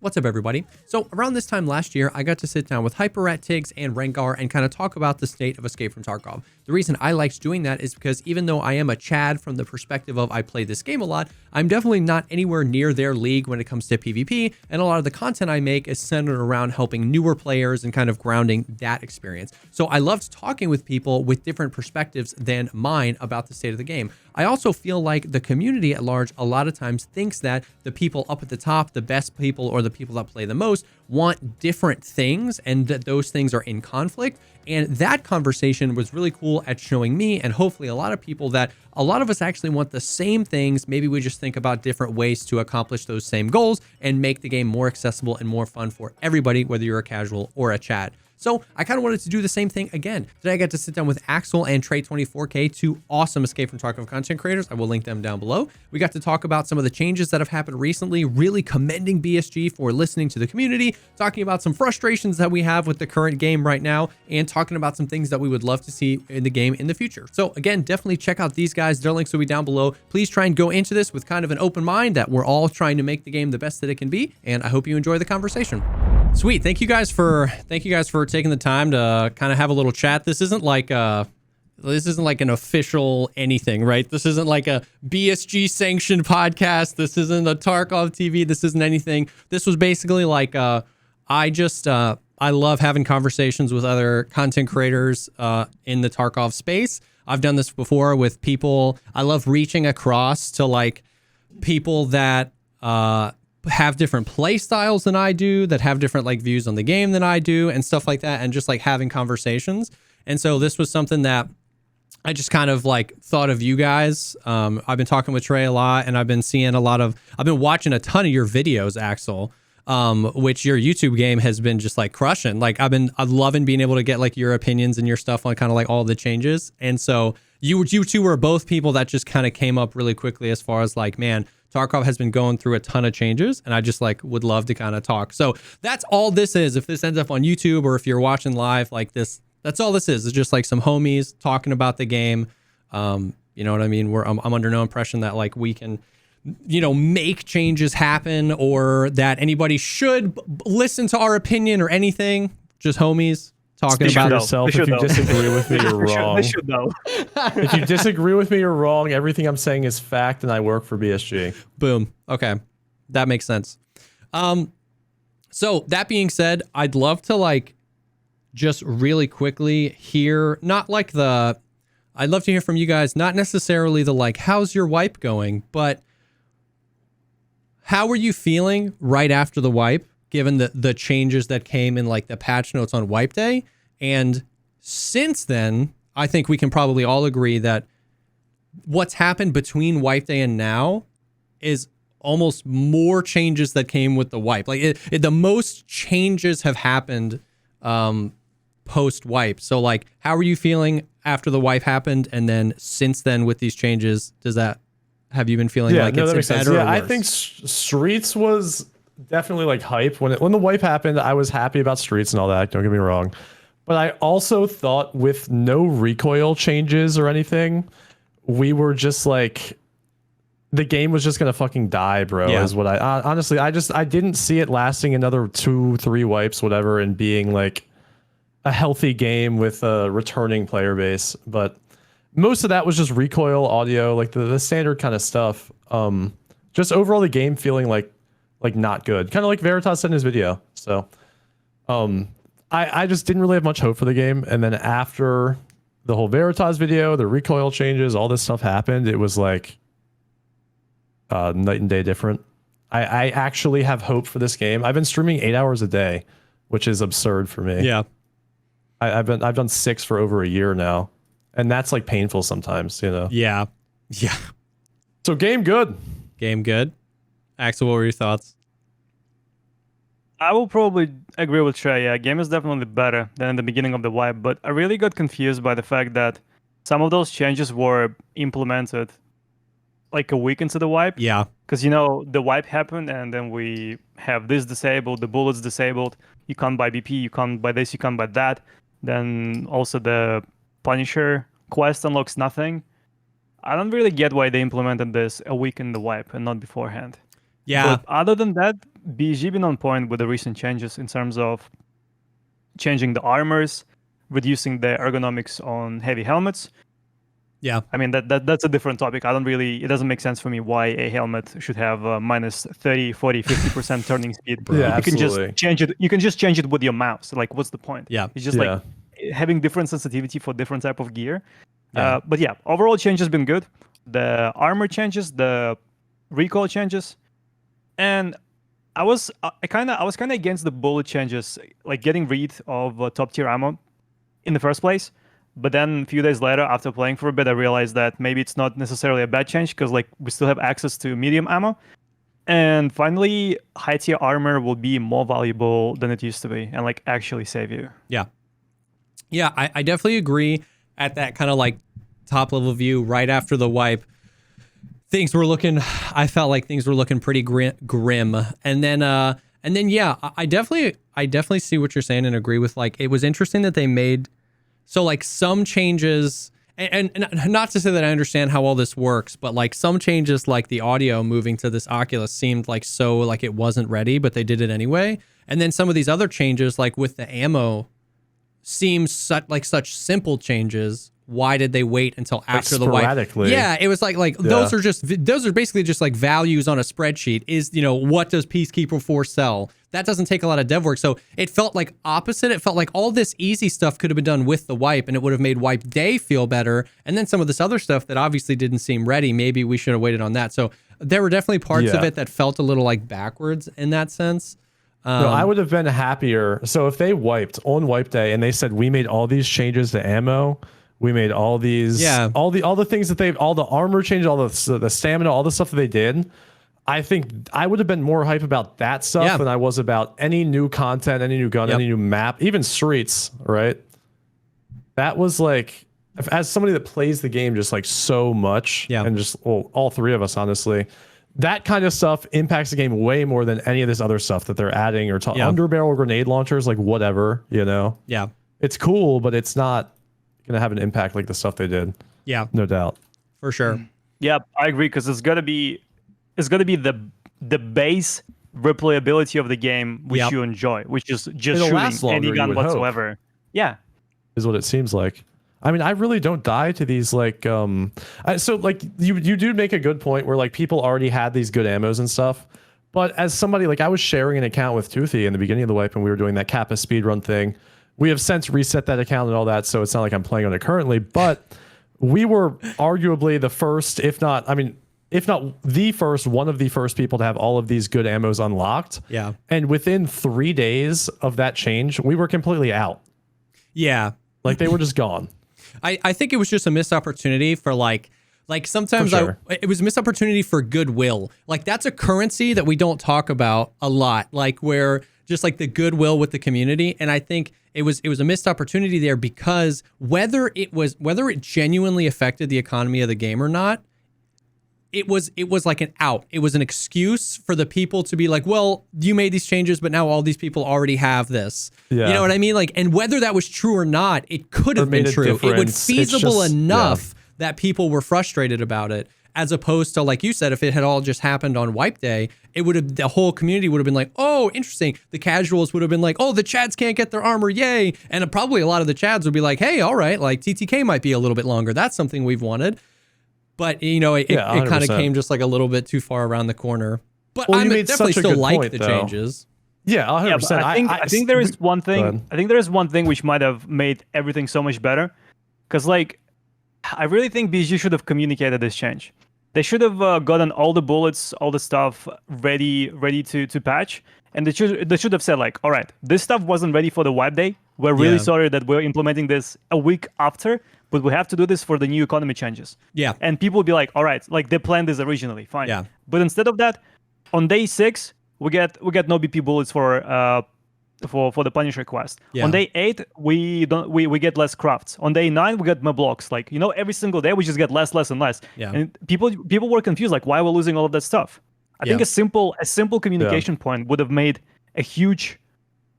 What's up, everybody? So around this time last year, I got to sit down with HyperRat, Tiggs, and Rengar and kind of talk about the state of Escape From Tarkov. The reason I liked doing that is because even though I am a Chad from the perspective of I play this game a lot, I'm definitely not anywhere near their league when it comes to PvP, and a lot of the content I make is centered around helping newer players and kind of grounding that experience. So I loved talking with people with different perspectives than mine about the state of the game. I also feel like the community at large a lot of times thinks that the people up at the top, the best people or the people that play the most, want different things and that those things are in conflict. And that conversation was really cool at showing me and hopefully a lot of people that a lot of us actually want the same things. Maybe we just think about different ways to accomplish those same goals and make the game more accessible and more fun for everybody, whether you're a casual or a Chad. So I kind of wanted to do the same thing again. Today I got to sit down with Axel and Trey24K, two awesome Escape From Tarkov content creators. I will link them down below. We got to talk about some of the changes that have happened recently, really commending BSG for listening to the community, talking about some frustrations that we have with the current game right now, and talking about some things that we would love to see in the game in the future. So again, definitely check out these guys. Their links will be down below. Please try and go into this with kind of an open mind that we're all trying to make the game the best that it can be, and I hope you enjoy the conversation. Sweet. Thank you guys for taking the time to kind of have a little chat. This isn't like an official anything, right? This isn't like a BSG sanctioned podcast. This isn't a Tarkov TV. This isn't anything. This was basically like I love having conversations with other content creators in the Tarkov space. I've done this before with people. I love reaching across to like people that have different play styles than I do, that have different like views on the game than I do and stuff like that, and just like having conversations. And so this was something that I just kind of like thought of you guys. I've been talking with Trey a lot, and I've been watching a ton of your videos, Axel, which your YouTube game has been just like crushing. Like I'm loving being able to get like your opinions and your stuff on kind of like all the changes. And so you two were both people that just kind of came up really quickly as far as like, man, Tarkov has been going through a ton of changes, and I just like would love to kind of talk. So that's all this is. If this ends up on YouTube or if you're watching live like this, that's all this is. It's just like some homies talking about the game. You know what I mean? I'm under no impression that like we can, make changes happen or that anybody should listen to our opinion or anything. Just homies talking about yourself. If you disagree with me, you're wrong. They should know. If you disagree with me, you're wrong. Everything I'm saying is fact, and I work for BSG. Boom. Okay, that makes sense. So that being said, I'd love to like just really quickly hear, I'd love to hear from you guys, not necessarily the like, how's your wipe going, but how were you feeling right after the wipe, given the changes that came in like the patch notes on wipe day? And since then, I think we can probably all agree that what's happened between wipe day and now is almost more changes that came with the wipe. Like the most changes have happened post wipe. So like, how are you feeling after the wipe happened? And then since then with these changes, have you been feeling like it's better or worse? I think Streets was definitely like hype when the wipe happened. I was happy about Streets and all that, don't get me wrong, but I also thought with no recoil changes or anything, we were just like, the game was just gonna fucking die, bro. Yeah. Is what I honestly, I didn't see it lasting another 2-3 wipes, whatever, and being like a healthy game with a returning player base. But most of that was just recoil, audio, like the standard kind of stuff. Just overall the game feeling like not good, kind of like Veritas said in his video. So I just didn't really have much hope for the game. And then after the whole Veritas video, the recoil changes, all this stuff happened, it was like night and day different. I actually have hope for this game. I've been streaming 8 hours a day, which is absurd for me. Yeah. I've done 6 for over a year now, and that's like painful sometimes, Yeah. So game good. Axel, what were your thoughts? I will probably agree with Trey. Yeah, game is definitely better than in the beginning of the wipe, but I really got confused by the fact that some of those changes were implemented like a week into the wipe. Yeah. Because, the wipe happened, and then we have this disabled, the bullets disabled. You can't buy BP, you can't buy this, you can't buy that. Then also the Punisher quest unlocks nothing. I don't really get why they implemented this a week in the wipe and not beforehand. Yeah. But other than that, BG been on point with the recent changes in terms of changing the armors, reducing the ergonomics on heavy helmets. Yeah. I mean, that's a different topic. It doesn't make sense for me why a helmet should have minus 30, 40, 50% turning speed. Yeah, you can absolutely. just change it. You can just change it with your mouse. Like, what's the point? Yeah. It's just Yeah. like having different sensitivity for different type of gear. Yeah. But yeah, overall change has been good. The armor changes, the recoil changes, and I was kind of against the bullet changes, like getting rid of top tier ammo in the first place. But then a few days later, after playing for a bit, I realized that maybe it's not necessarily a bad change because like we still have access to medium ammo. And finally, high tier armor will be more valuable than it used to be and like actually save you. Yeah. Yeah, I definitely agree at that kind of like top level view right after the wipe. I felt like things were looking pretty grim. And then yeah, I definitely see what you're saying and agree with, like, it was interesting that they made so like some changes, and not to say that I understand how all this works, but like some changes, like the audio moving to this Oculus seemed like so like it wasn't ready, but they did it anyway. And then some of these other changes, like with the ammo, seems such simple changes. Why did they wait until after the wipe? Yeah, it was like those are basically just like values on a spreadsheet. Is, you know, what does Peacekeeper 4 sell? That doesn't take a lot of dev work. So it felt like opposite. It felt like all this easy stuff could have been done with the wipe, and it would have made wipe day feel better. And then some of this other stuff that obviously didn't seem ready, maybe we should have waited on that. So there were definitely parts of it that felt a little like backwards in that sense. No, I would have been happier. So if they wiped on wipe day and they said, we made all these changes to ammo, we made all these, all the things that all the armor changes, all the stamina, all the stuff that they did, I think I would have been more hype about that stuff than I was about any new content, any new gun, any new map, even streets, right? That was like, as somebody that plays the game just like so much, and just all three of us, honestly, that kind of stuff impacts the game way more than any of this other stuff that they're adding or underbarrel grenade launchers, like whatever, you know? Yeah. It's cool, but it's not going to have an impact like the stuff they did. Yeah. No doubt. For sure. Yeah, I agree, because it's got to be the base replayability of the game which you enjoy, which is just shooting any gun whatsoever. Yeah. Is what it seems like. I mean, I really don't die to these, like, so like you do make a good point where like people already had these good ammos and stuff, but as somebody, like, I was sharing an account with Toothy in the beginning of the wipe and we were doing that Kappa speedrun thing. We have since reset that account and all that, so it's not like I'm playing on it currently, but we were arguably the first, if not the first, one of the first people to have all of these good ammos unlocked. Yeah. And within 3 days of that change, we were completely out. Yeah. Like they were just gone. I think it was just a missed opportunity for like sometimes it was a missed opportunity for goodwill. Like that's a currency that we don't talk about a lot, like where just like the goodwill with the community. And I think it was a missed opportunity there because whether it genuinely affected the economy of the game or not, it was like an out. It was an excuse for the people to be like, well, you made these changes, but now all these people already have this. Yeah. You know what I mean? Like, and whether that was true or not, it could have been true. It was feasible enough that people were frustrated about it, as opposed to, like you said, if it had all just happened on wipe day, the whole community would have been like, oh, interesting. The casuals would have been like, oh, the Chads can't get their armor, yay. And probably a lot of the Chads would be like, hey, all right, like TTK might be a little bit longer. That's something we've wanted. But, you know, it kind of came just like a little bit too far around the corner. But I definitely still like the changes. Yeah, 100%. Yeah, I think there is one thing. I think there is one thing which might have made everything so much better. Because, like, I really think BG should have communicated this change. They should have gotten all the bullets, all the stuff ready to patch. And they should have said, like, all right, this stuff wasn't ready for the wipe day. We're really sorry that we're implementing this a week after, but we have to do this for the new economy changes. Yeah. And people will be like, all right, like they planned this originally, fine. Yeah. But instead of that, on day 6, we get no BP bullets for the Punisher quest. Yeah. On day 8, we get less crafts. On day 9, we get more blocks. Like, you know, every single day we just get less and less. Yeah. And people were confused, like, why we're losing all of that stuff. I think a simple communication point would have made a huge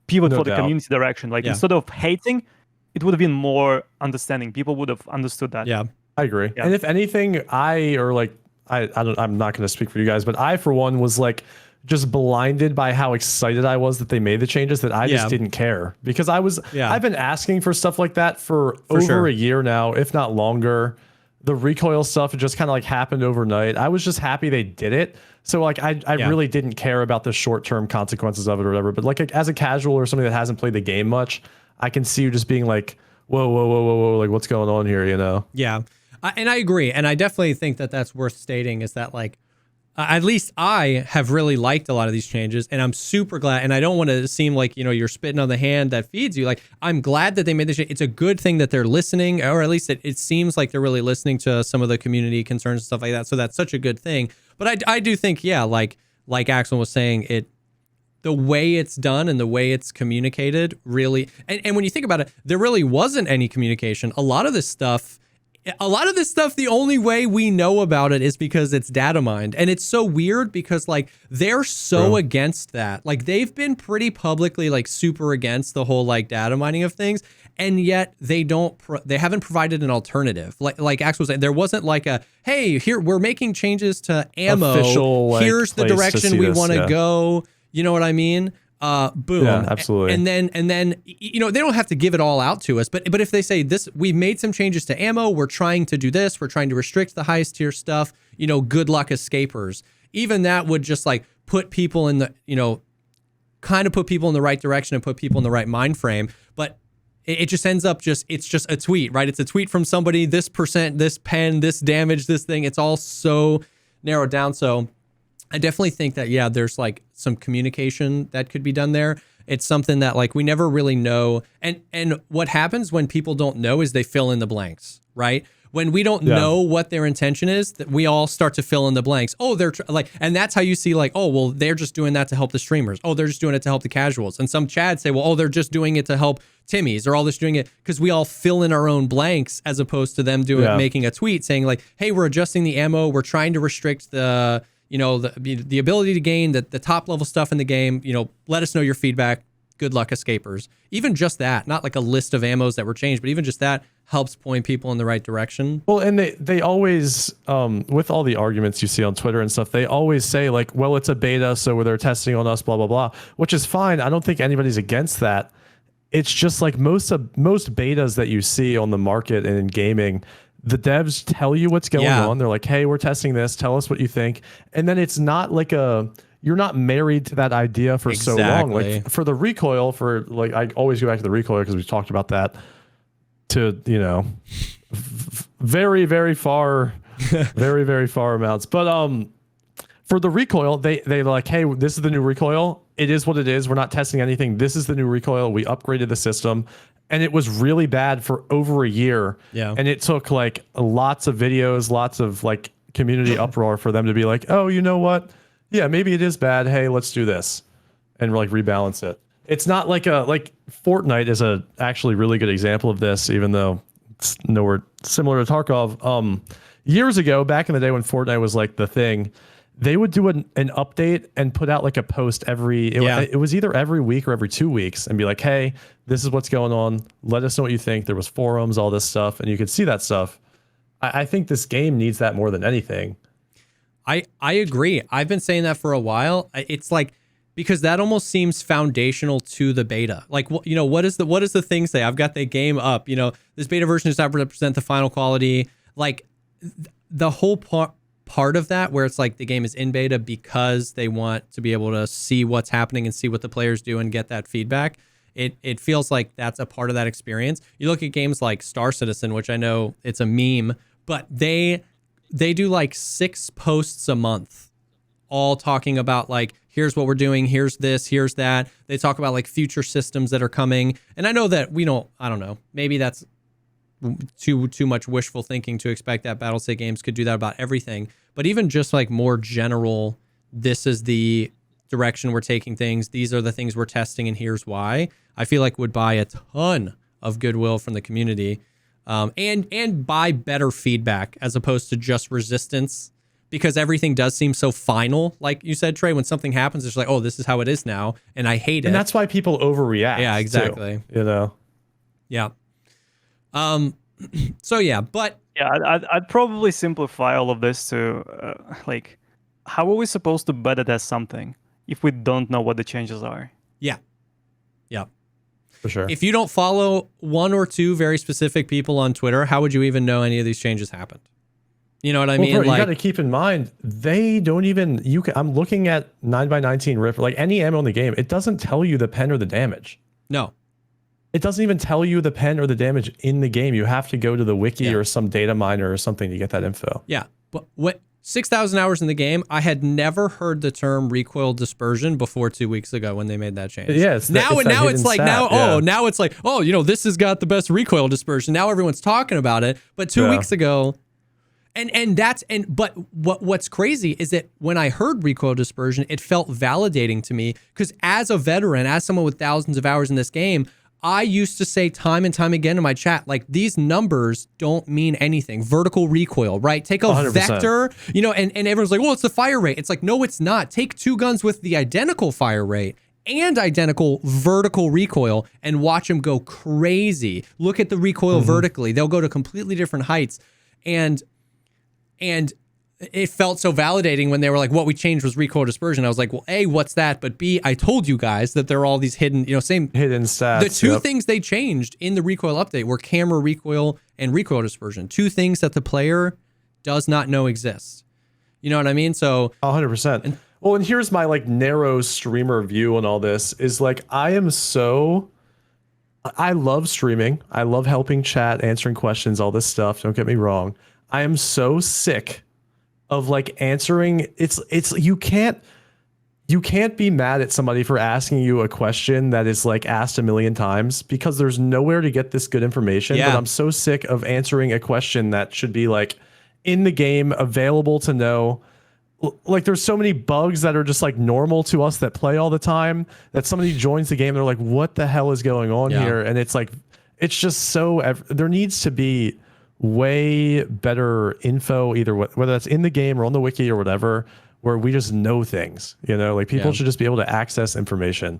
pivot for the community direction. Like instead of hating, it would have been more understanding. People would have understood that. Yeah, I agree. Yeah. And if anything, I'm not going to speak for you guys, but I, for one, was like just blinded by how excited I was that they made the changes that I Yeah. just didn't care, because Yeah. I've been asking for stuff like that for over sure. a year now, if not longer. The recoil stuff, it just kind of like happened overnight. I was just happy they did it. So like I Yeah. really didn't care about the short-term consequences of it or whatever. But like as a casual or somebody that hasn't played the game much, I can see you just being like, whoa, whoa, whoa, whoa, whoa, like what's going on here, you know? Yeah. And I agree. And I definitely think that that's worth stating, is that like, at least I have really liked a lot of these changes, and I'm super glad. And I don't want to seem like, you're spitting on the hand that feeds you. Like, I'm glad that they made this. It's a good thing that they're listening, or at least it seems like they're really listening to some of the community concerns and stuff like that. So that's such a good thing. But I do think, yeah, like Axel was saying, the way it's done and the way it's communicated really, and when you think about it, there really wasn't any communication. A lot of this stuff, the only way we know about it is because it's data mined. And it's so weird because like they're so against that. Like they've been pretty publicly like super against the whole like data mining of things. And yet they haven't provided an alternative. Like Axel was saying, there wasn't like a, hey, here, we're making changes to ammo. Official, like, here's the place to direction see we this, want to yeah. go. You know what I mean? Boom. Yeah, absolutely. And then, they don't have to give it all out to us, but if they say this, we've made some changes to ammo, we're trying to do this, we're trying to restrict the highest tier stuff, good luck escapers. Even that would just like put people in the, kind of put people in the right direction and put people in the right mind frame. But it just ends up it's just a tweet, right? It's a tweet from somebody, this percent, this pen, this damage, this thing. It's all so narrowed down. So I definitely think that, yeah, there's like some communication that could be done there. It's something that like we never really know. And what happens when people don't know is they fill in the blanks, right? When we don't know what their intention is, that we all start to fill in the blanks. Oh, they're and that's how you see like, oh, well, they're just doing that to help the streamers. Oh, they're just doing it to help the casuals. And some chads say, well, oh, they're just doing it to help Timmy's, or all this doing it because we all fill in our own blanks, as opposed to them making a tweet saying like, hey, we're adjusting the ammo. We're trying to restrict the the ability to gain the top level stuff in the game. Let us know your feedback. Good luck, escapers. Even just that, not like a list of ammos that were changed, but even just that helps point people in the right direction. Well, and they always, with all the arguments you see on Twitter and stuff, they always say like, well, it's a beta, so they're testing on us, blah, blah, blah, which is fine. I don't think anybody's against that. It's just like most betas that you see on the market and in gaming, the devs tell you what's going on. They're like, hey, we're testing this. Tell us what you think. And then it's not like you're not married to that idea for so long. Like for the recoil, I always go back to the recoil because we've talked about that to, very, very far, very, very far amounts. But for the recoil, they're like, hey, this is the new recoil. It is what it is. We're not testing anything. This is the new recoil. We upgraded the system. And it was really bad for over a year. Yeah. And it took like lots of videos, lots of like community uproar for them to be like, oh, you know what? Yeah, maybe it is bad. Hey, let's do this and like rebalance it. It's not like Fortnite is a actually really good example of this, even though it's nowhere similar to Tarkov. Years ago, back in the day when Fortnite was like the thing, they would do an update and put out like a post it was either every week or every 2 weeks and be like, hey, this is what's going on. Let us know what you think. There was forums, all this stuff, and you could see that stuff. I think this game needs that more than anything. I agree. I've been saying that for a while. It's like, because that almost seems foundational to the beta. Like, what does the thing say? I've got the game up. This beta version does not represent the final quality. Like the whole part of that, where it's like the game is in beta because they want to be able to see what's happening and see what the players do and get that feedback. It feels like that's a part of that experience. You look at games like Star Citizen, which I know it's a meme, but they do like 6 posts a month, all talking about like, here's what we're doing, here's this, here's that. They talk about like future systems that are coming. And I know that I don't know, maybe that's too much wishful thinking to expect that Battlestate games could do that about everything. But even just like more general, this is the direction we're taking things, these are the things we're testing, and here's why, I feel like would buy a ton of goodwill from the community, and buy better feedback as opposed to just resistance, because everything does seem so final. Like you said, Trey, when something happens, it's like, oh, this is how it is now, and I hate it. And that's why people overreact. Yeah, exactly. Too, Yeah. So yeah, but yeah, I'd probably simplify all of this to like, how are we supposed to beta test something? if we don't know what the changes are. Yeah. Yeah. For sure. If you don't follow one or two very specific people on Twitter, how would you even know any of these changes happened? You know what I mean? Bro, like, you got to keep in mind, they don't even, I'm looking at 9x19 Ripper, like any ammo in the game, it doesn't tell you the pen or the damage. no. It doesn't even tell you the pen or the damage in the game. You have to go to the wiki or some data miner or something to get that info. Yeah. But what 6,000 hours in the game, I had never heard the term recoil dispersion before 2 weeks ago when they made that change. Yeah, now it's like, you know, this has got the best recoil dispersion. Now everyone's talking about it. But 2 weeks ago, but what's crazy is that when I heard recoil dispersion, it felt validating to me because as a veteran, as someone with thousands of hours in this game, I used to say time and time again in my chat, like, these numbers don't mean anything. Vertical recoil, right? Take a 100%. vector, you know, and everyone's like, well, it's the fire rate. It's like, no, it's not. Take two guns with the identical fire rate and identical vertical recoil and watch them go crazy. Look at the recoil vertically. They'll go to completely different heights. And it felt so validating when they were like, what we changed was recoil dispersion. I was like, well, A, what's that? But B, I told you guys that there are all these hidden, you know, same hidden stats. The two things they changed in the recoil update were camera recoil and recoil dispersion. Two things that the player does not know exist. You know what I mean? So 100%. Well, and here's my like narrow streamer view on all this is like, I love streaming. I love helping chat, answering questions, all this stuff. Don't get me wrong. I am so sick of like answering. It's you can't be mad at somebody for asking you a question that is like asked a million times because there's nowhere to get this good information. Yeah. But I'm so sick of answering a question that should be like in the game, available to know. Like there's so many bugs that are just like normal to us that play all the time that somebody joins the game and they're like, what the hell is going on here? And it's like, it's just so, there needs to be way better info, either whether that's in the game or on the wiki or whatever, where we just know things, you know, like people should just be able to access information.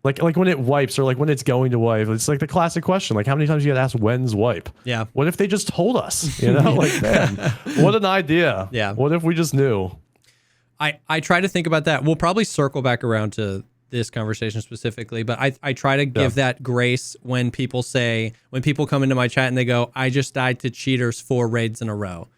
Like when it wipes or like when it's going to wipe, it's like the classic question, like how many times you get asked when's wipe? Yeah. What if they just told us, you know, like, man, what an idea. Yeah. What if we just knew? I try to think about that. We'll probably circle back around to this conversation specifically, but I try to give that grace when people come into my chat and they go, I just died to cheaters 4 raids in a row.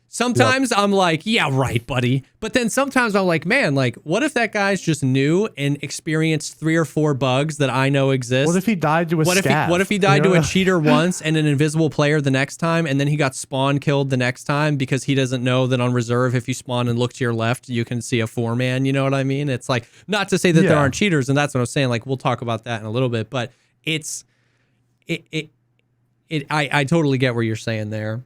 Sometimes I'm like, yeah, right, buddy. But then sometimes I'm like, man, like, what if that guy's just new and experienced 3 or 4 bugs that I know exist? What if he died to a scav? What if he died to a cheater once and an invisible player the next time, and then he got spawn killed the next time because he doesn't know that on reserve, if you spawn and look to your left, you can see a 4-man. You know what I mean? It's like, not to say that there aren't cheaters, and that's what I'm saying. Like, we'll talk about that in a little bit, but I totally get what you're saying there.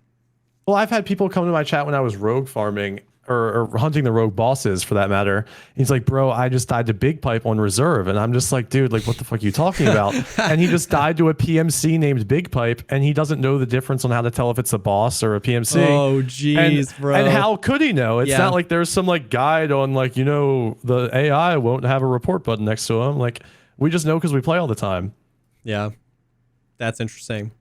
Well, I've had people come to my chat when I was rogue farming or hunting the rogue bosses for that matter. He's like, bro, I just died to Big Pipe on reserve. And I'm just like, dude, like, what the fuck are you talking about? And he just died to a PMC named Big Pipe, and he doesn't know the difference on how to tell if it's a boss or a PMC. Oh, jeez, bro. And how could he know? It's not like there's some like guide on like, you know, the AI won't have a report button next to him. Like, we just know because we play all the time. Yeah, that's interesting.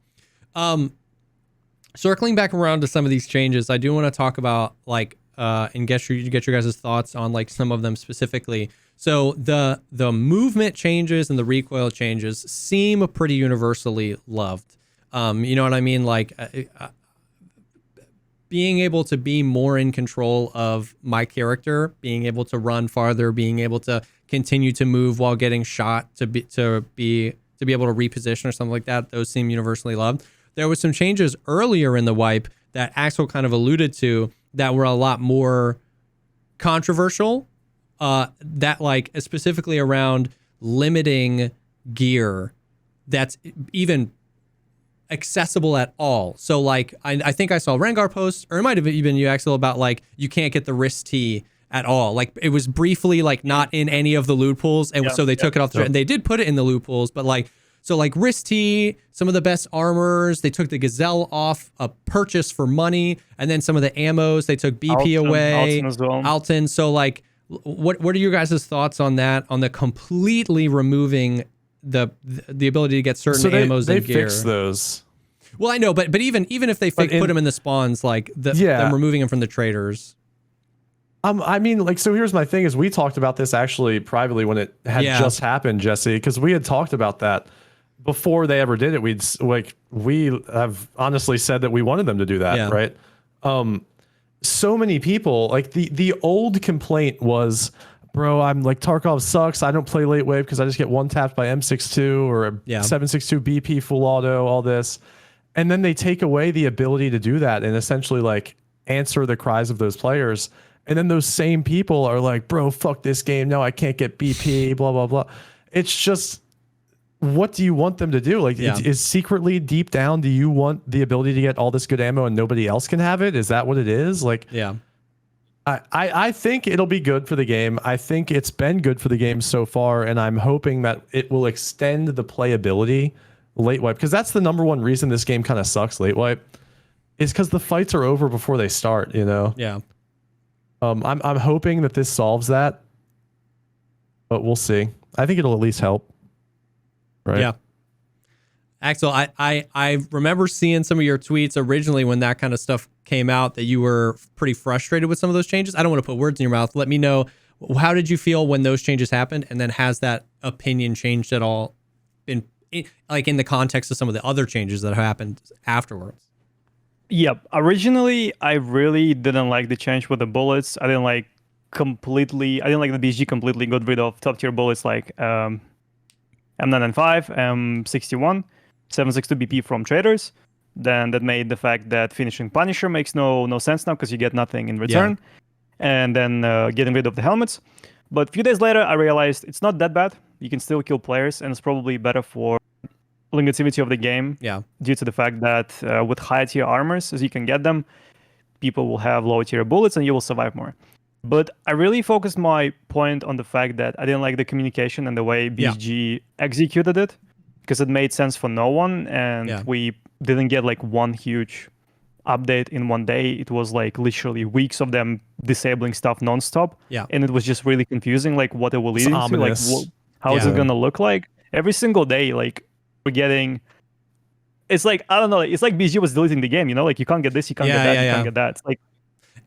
Circling back around to some of these changes, I do want to talk about like and get your guys' thoughts on like some of them specifically. So the movement changes and the recoil changes seem pretty universally loved. You know what I mean? Like being able to be more in control of my character, being able to run farther, being able to continue to move while getting shot, to be able to reposition or something like that. Those seem universally loved. There was some changes earlier in the wipe that Axel kind of alluded to that were a lot more controversial, that like specifically around limiting gear that's even accessible at all. So like, I think I saw Rengar post, or it might have been you, Axel, about like, you can't get the wrist T at all. Like it was briefly like not in any of the loot pools. And so they took it off and they did put it in the loot pools, but like, so like wrist T, some of the best armors, they took the Gazelle off a purchase for money, and then some of the ammos, they took BP away. Alton as well. Alton. So like, what are your guys' thoughts on that? On the completely removing the ability to get certain ammos and gear? They fixed those. Well, I know, but even if they put them in the spawns, like them removing them from the traders. I mean, like, so here's my thing: is we talked about this actually privately when it had just happened, Jesse, because we had talked about that before they ever did it. We have honestly said that we wanted them to do that, right? So many people, like the old complaint was, bro, I'm like, Tarkov sucks. I don't play late wave because I just get one tapped by M62 or a 762 BP full auto, all this. And then they take away the ability to do that and essentially like answer the cries of those players. And then those same people are like, bro, fuck this game. No, I can't get BP, blah, blah, blah. It's just, what do you want them to do? Like, is secretly deep down, do you want the ability to get all this good ammo and nobody else can have it? Is that what it is? Like, I think it'll be good for the game. I think it's been good for the game so far, and I'm hoping that it will extend the playability late wipe, because that's the number one reason this game kind of sucks late wipe, is because the fights are over before they start, you know? I'm hoping that this solves that, but we'll see. I think it'll at least help. Right. Yeah. Axel, I remember seeing some of your tweets originally when that kind of stuff came out that you were pretty frustrated with some of those changes. I don't want to put words in your mouth. Let me know, how did you feel when those changes happened? And then has that opinion changed at all in the context of some of the other changes that happened afterwards? Yep. Originally, I really didn't like the change with the bullets. I didn't like the BSG completely got rid of top tier bullets like M995, M61, 762 BP from traders. Then that made the fact that finishing Punisher makes no sense now because you get nothing in return. And then getting rid of the helmets. But a few days later, I realized it's not that bad. You can still kill players, and it's probably better for longevity of the game. Due to the fact that with higher tier armors, as you can get them, people will have lower tier bullets and you will survive more. But I really focused my point on the fact that I didn't like the communication and the way BSG executed it, because it made sense for no one, and we didn't get like one huge update in one day. It was like literally weeks of them disabling stuff nonstop, and it was just really confusing, like what it will lead into, like how is it gonna look like every single day. Like we're getting, it's like, I don't know, it's like BSG was deleting the game, you know, like you can't get this, you can't get that, you can't get that. It's like,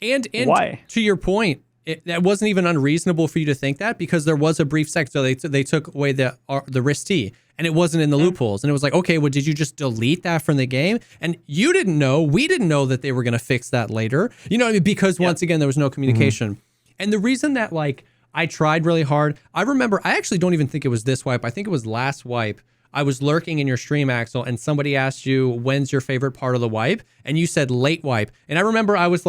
and why? To your point, that wasn't even unreasonable for you to think that, because there was a brief sec. So they took away the wrist T, and it wasn't in the loopholes. And it was like, okay, well, did you just delete that from the game? And you didn't know, we didn't know that they were going to fix that later, you know, because once again, there was no communication. And the reason that like I tried really hard, I remember, I actually don't even think it was this wipe. I think it was last wipe. I was lurking in your stream, Axel, and somebody asked you, when's your favorite part of the wipe? And you said late wipe. And I remember I was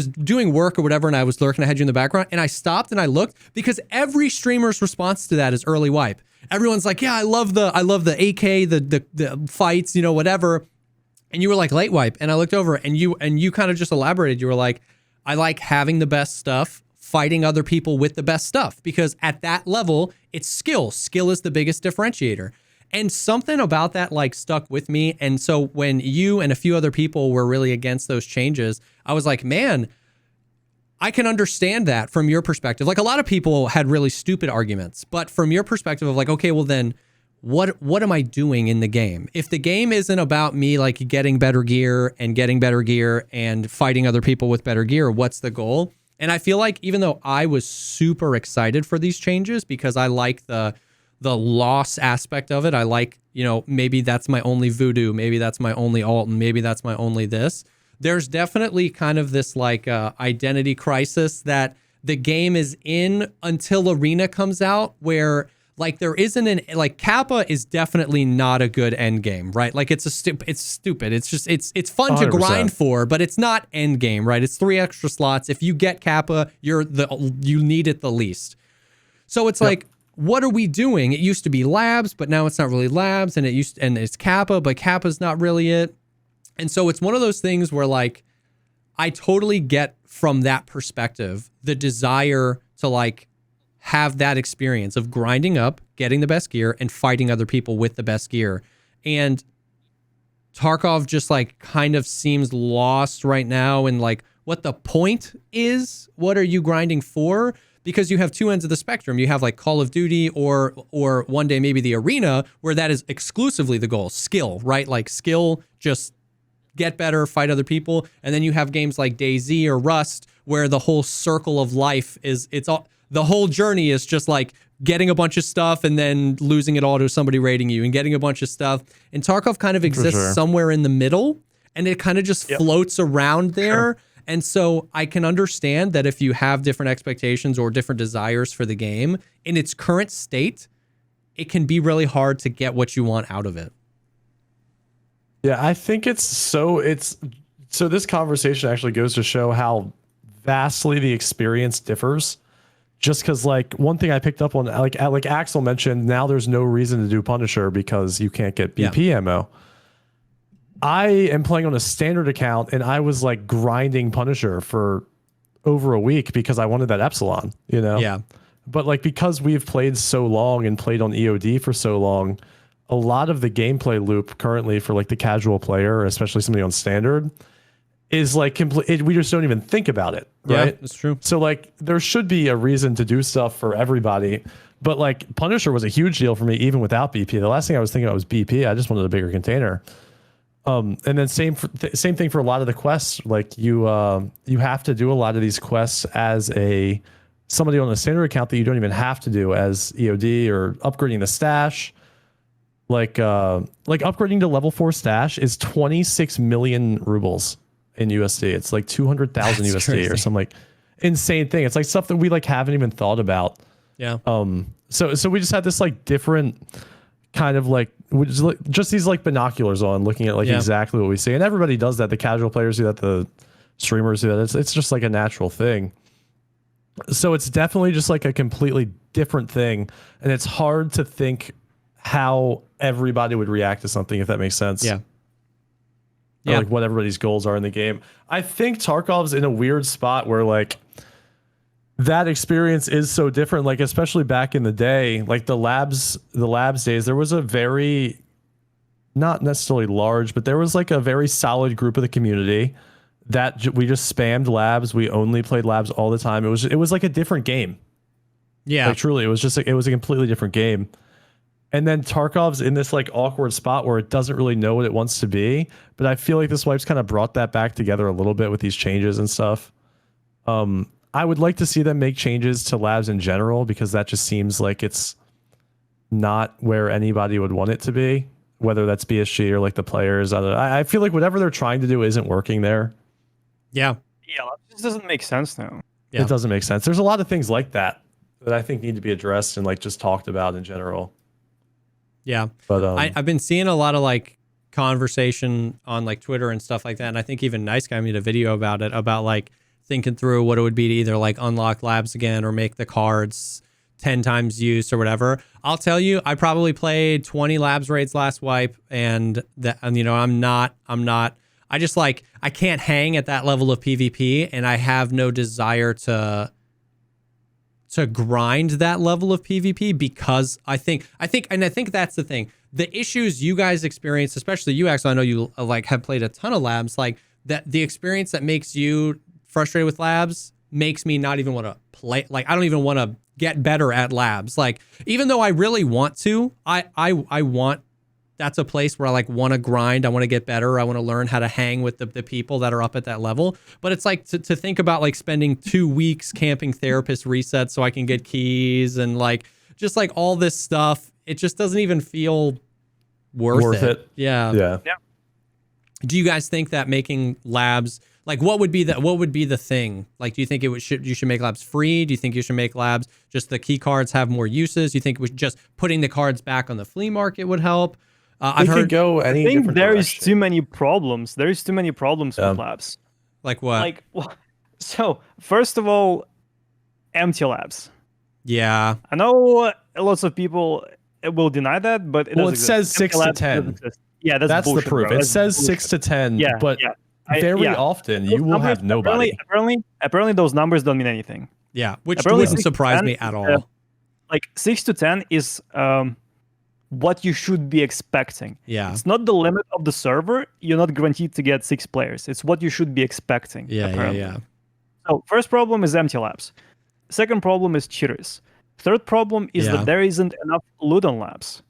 doing work or whatever, and I was lurking. I had you in the background, and I stopped and I looked, because every streamer's response to that is early wipe. Everyone's like, yeah, I love the AK, the fights, you know, whatever. And you were like late wipe, and I looked over, and you kind of just elaborated. You were like, I like having the best stuff, fighting other people with the best stuff, because at that level, it's skill. Skill is the biggest differentiator. And something about that like stuck with me. And so when you and a few other people were really against those changes, I was like, man, I can understand that from your perspective. Like a lot of people had really stupid arguments, but from your perspective of like, okay, well then what am I doing in the game? If the game isn't about me like getting better gear and fighting other people with better gear, what's the goal? And I feel like even though I was super excited for these changes, because I like the loss aspect of it, I like, you know, maybe that's my only voodoo, maybe that's my only alt, and maybe that's my only this. There's definitely kind of this like identity crisis that the game is in until Arena comes out, where like there isn't like Kappa is definitely not a good end game, right? Like it's stupid. It's just it's fun 100%. To grind for, but it's not end game, right? It's 3 extra slots. If you get Kappa, you need it the least. So it's like, what are we doing? It used to be labs, but now it's not really labs, and it's Kappa, but Kappa's not really it. And so it's one of those things where like I totally get from that perspective the desire to like have that experience of grinding up, getting the best gear, and fighting other people with the best gear. And Tarkov just like kind of seems lost right now in like what the point is. What are you grinding for? Because you have two ends of the spectrum. You have like Call of Duty or one day maybe the Arena, where that is exclusively the goal. Skill, right? Like skill, just get better, fight other people. And then you have games like DayZ or Rust, where the whole circle of life it's all, the whole journey is just like getting a bunch of stuff and then losing it all to somebody raiding you and getting a bunch of stuff. And Tarkov kind of exists somewhere in the middle, and it kind of just floats around there. Sure. And so I can understand that if you have different expectations or different desires for the game in its current state, it can be really hard to get what you want out of it. Yeah, I think so this conversation actually goes to show how vastly the experience differs. Just because, like, one thing I picked up on, like Axel mentioned, now there's no reason to do Punisher because you can't get BP ammo. I am playing on a standard account, and I was like grinding Punisher for over a week because I wanted that Epsilon, you know? Yeah. But like, because we've played so long and played on EOD for so long, a lot of the gameplay loop currently for like the casual player, especially somebody on standard, is like complete. We just don't even think about it, right? Yeah, that's true. So like, there should be a reason to do stuff for everybody, but like Punisher was a huge deal for me even without BP. The last thing I was thinking about was BP. I just wanted a bigger container. And then same thing for a lot of the quests. Like you have to do a lot of these quests as somebody on a standard account that you don't even have to do as EOD, or upgrading the stash. Like upgrading to level 4 stash is 26 million rubles in USD. It's like 200,000 USD crazy. Or some like insane thing. It's like stuff that we like haven't even thought about. Yeah. So we just had this like different kind of like just these like binoculars on, looking at like exactly what we see, and everybody does that. The casual players do that. The streamers do that. It's just like a natural thing. So it's definitely just like a completely different thing, and it's hard to think how everybody would react to something, if that makes sense. Yeah. Or like what everybody's goals are in the game. I think Tarkov's in a weird spot where like that experience is so different. Like especially back in the day, like the labs days, there was a very, not necessarily large, but there was like a very solid group of the community that we just spammed labs. We only played labs all the time. It was like a different game. Yeah. Like truly, it was a completely different game. And then Tarkov's in this like awkward spot where it doesn't really know what it wants to be. But I feel like this wipe's kind of brought that back together a little bit with these changes and stuff. I would like to see them make changes to labs in general, because that just seems like it's not where anybody would want it to be, whether that's BSG or like the players. I feel like whatever they're trying to do isn't working there. Yeah. Yeah, that just doesn't make sense now. Yeah. It doesn't make sense. There's a lot of things like that I think need to be addressed and like just talked about in general. Yeah. But I've been seeing a lot of like conversation on like Twitter and stuff like that. And I think even Nice Guy made a video about it, about like thinking through what it would be to either like unlock labs again or make the cards 10 times use or whatever. I'll tell you, I probably played 20 labs raids last wipe, and you know, I just like, I can't hang at that level of PvP, and I have no desire to grind that level of PvP, because I think that's the thing. The issues you guys experience, especially you, Axel, I know you like have played a ton of labs, like that the experience that makes you frustrated with labs makes me not even want to play. Like, I don't even want to get better at labs. Like, even though I really want to, I want, that's a place where I like want to grind. I want to get better. I want to learn how to hang with the people that are up at that level. But it's like to think about like spending 2 weeks camping therapist resets so I can get keys and like just like all this stuff. It just doesn't even feel worth it. Yeah. Do you guys think that making labs, like what would be the thing? Like, do you think you should make labs free? Do you think you should make labs just the key cards have more uses? Do you think just putting the cards back on the flea market would help? I've heard go any. I think there is too many problems. There is too many problems with labs. Like what? Like, so first of all, empty labs. Yeah, I know lots of people will deny that, but it says 6 to 10. Yeah, that's the bullshit, proof. Bro. It says 6 to 10. Yeah, but very often you will have nobody. Apparently, those numbers don't mean anything. Yeah, which wouldn't surprise me at all. Like 6 to 10 is what you should be expecting. Yeah, it's not the limit of the server. You're not guaranteed to get 6 players. It's what you should be expecting. Yeah. So first problem is empty labs. Second problem is cheaters. Third problem is that there isn't enough loot on labs.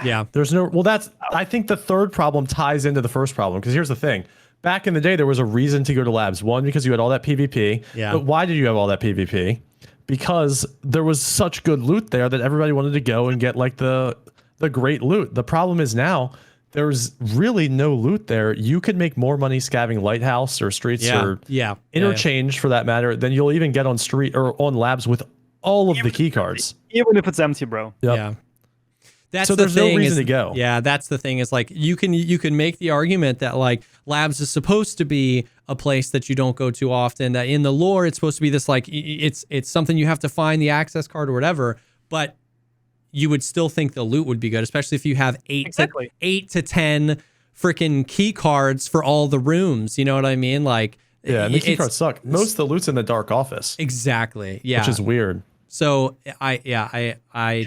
Yeah, there's no. Well, I think the third problem ties into the first problem, because here's the thing: back in the day, there was a reason to go to labs. One, because you had all that PvP. Yeah. But why did you have all that PvP? Because there was such good loot there that everybody wanted to go and get like the great loot. The problem is now there's really no loot there. You could make more money scavving Lighthouse or Streets or Interchange for that matter than you'll even get on street or on labs with all of the key cards. Even if it's empty, bro. Yep. Yeah. That's so there's no reason to go. Yeah, that's the thing is like you can make the argument that like labs is supposed to be a place that you don't go to often, that in the lore it's supposed to be this like it's something you have to find the access card or whatever, but you would still think the loot would be good, especially if you have 8 to 10 freaking key cards for all the rooms, you know what I mean? Like yeah, and the key cards suck. Most of the loot's in the dark office. Exactly. Yeah. Which is weird. So I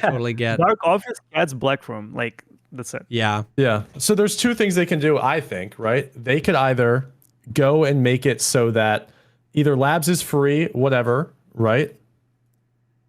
totally get Dark Office, Cat's Black Room. Like, that's it. Yeah. Yeah. So there's two things they can do, I think, right? They could either go and make it so that either labs is free, whatever, right?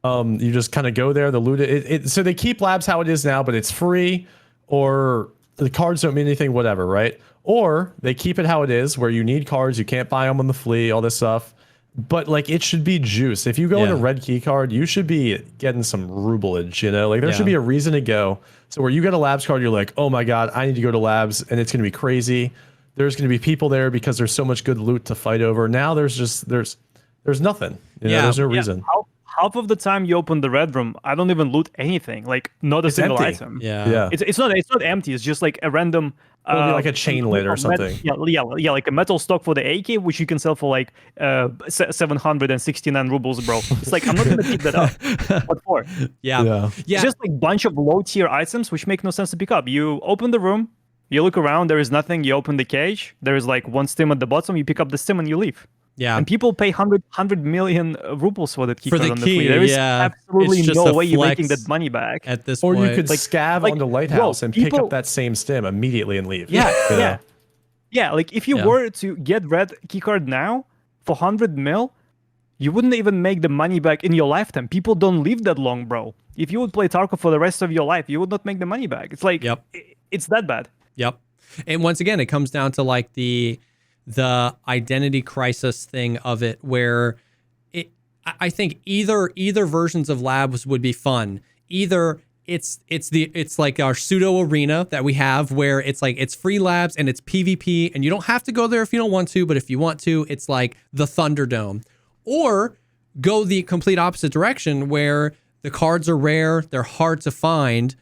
You just kind of go there, the loot so they keep labs how it is now, but it's free, or the cards don't mean anything, whatever, right? Or they keep it how it is, where you need cards, you can't buy them on the flea, all this stuff. But like it should be juice. If you go in a red key card, you should be getting some rublage, you know? Like there should be a reason to go. So where you get a labs card, you're like, oh my God, I need to go to labs and it's gonna be crazy. There's gonna be people there because there's so much good loot to fight over. Now there's nothing. You know, there's no reason. Half of the time you open the red room, I don't even loot anything. Like not a single item. Yeah. It's not empty. It's just like a random like a chain lid or something. Yeah, like a metal stock for the AK, which you can sell for like 769 rubles, bro. It's like I'm not gonna pick that up. What for? Yeah. It's just like bunch of low tier items which make no sense to pick up. You open the room, you look around, there is nothing. You open the cage, there is like one stim at the bottom. You pick up the stim and you leave. Yeah. And people pay 100 million rubles for that key card on the key. flea. There is absolutely no way you're flex making that money back. At this or point. you could scav onto Lighthouse and pick up that same stim immediately and leave. Yeah. Like if you were to get red key card now for 100 mil, you wouldn't even make the money back in your lifetime. People don't live that long, bro. If you would play Tarkov for the rest of your life, you would not make the money back. It's like, it's that bad. Yep. And once again, it comes down to like the identity crisis thing of it, where I think either versions of labs would be fun. Either it's like our pseudo arena that we have, where it's like it's free labs and it's PvP and you don't have to go there if you don't want to, but if you want to, it's like the Thunderdome. Or go the complete opposite direction, where the cards are rare, they're hard to find,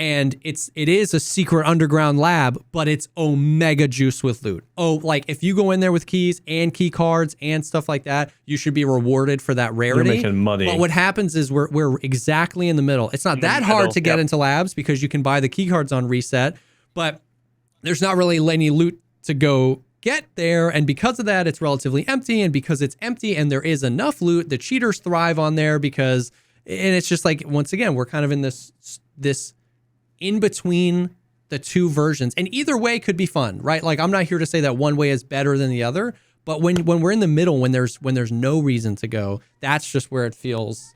and it is a secret underground lab, but it's omega juice with loot. Oh, like if you go in there with keys and key cards and stuff like that, you should be rewarded for that rarity. You're making money. But what happens is we're exactly in the middle. It's not that hard to get into labs because you can buy the key cards on reset, but there's not really any loot to go get there. And because of that, it's relatively empty. And because it's empty and there is enough loot, the cheaters thrive on there and it's just like, once again, we're kind of in this in between the two versions, and either way could be fun, right? Like I'm not here to say that one way is better than the other, but when we're in the middle, when there's no reason to go, that's just where it feels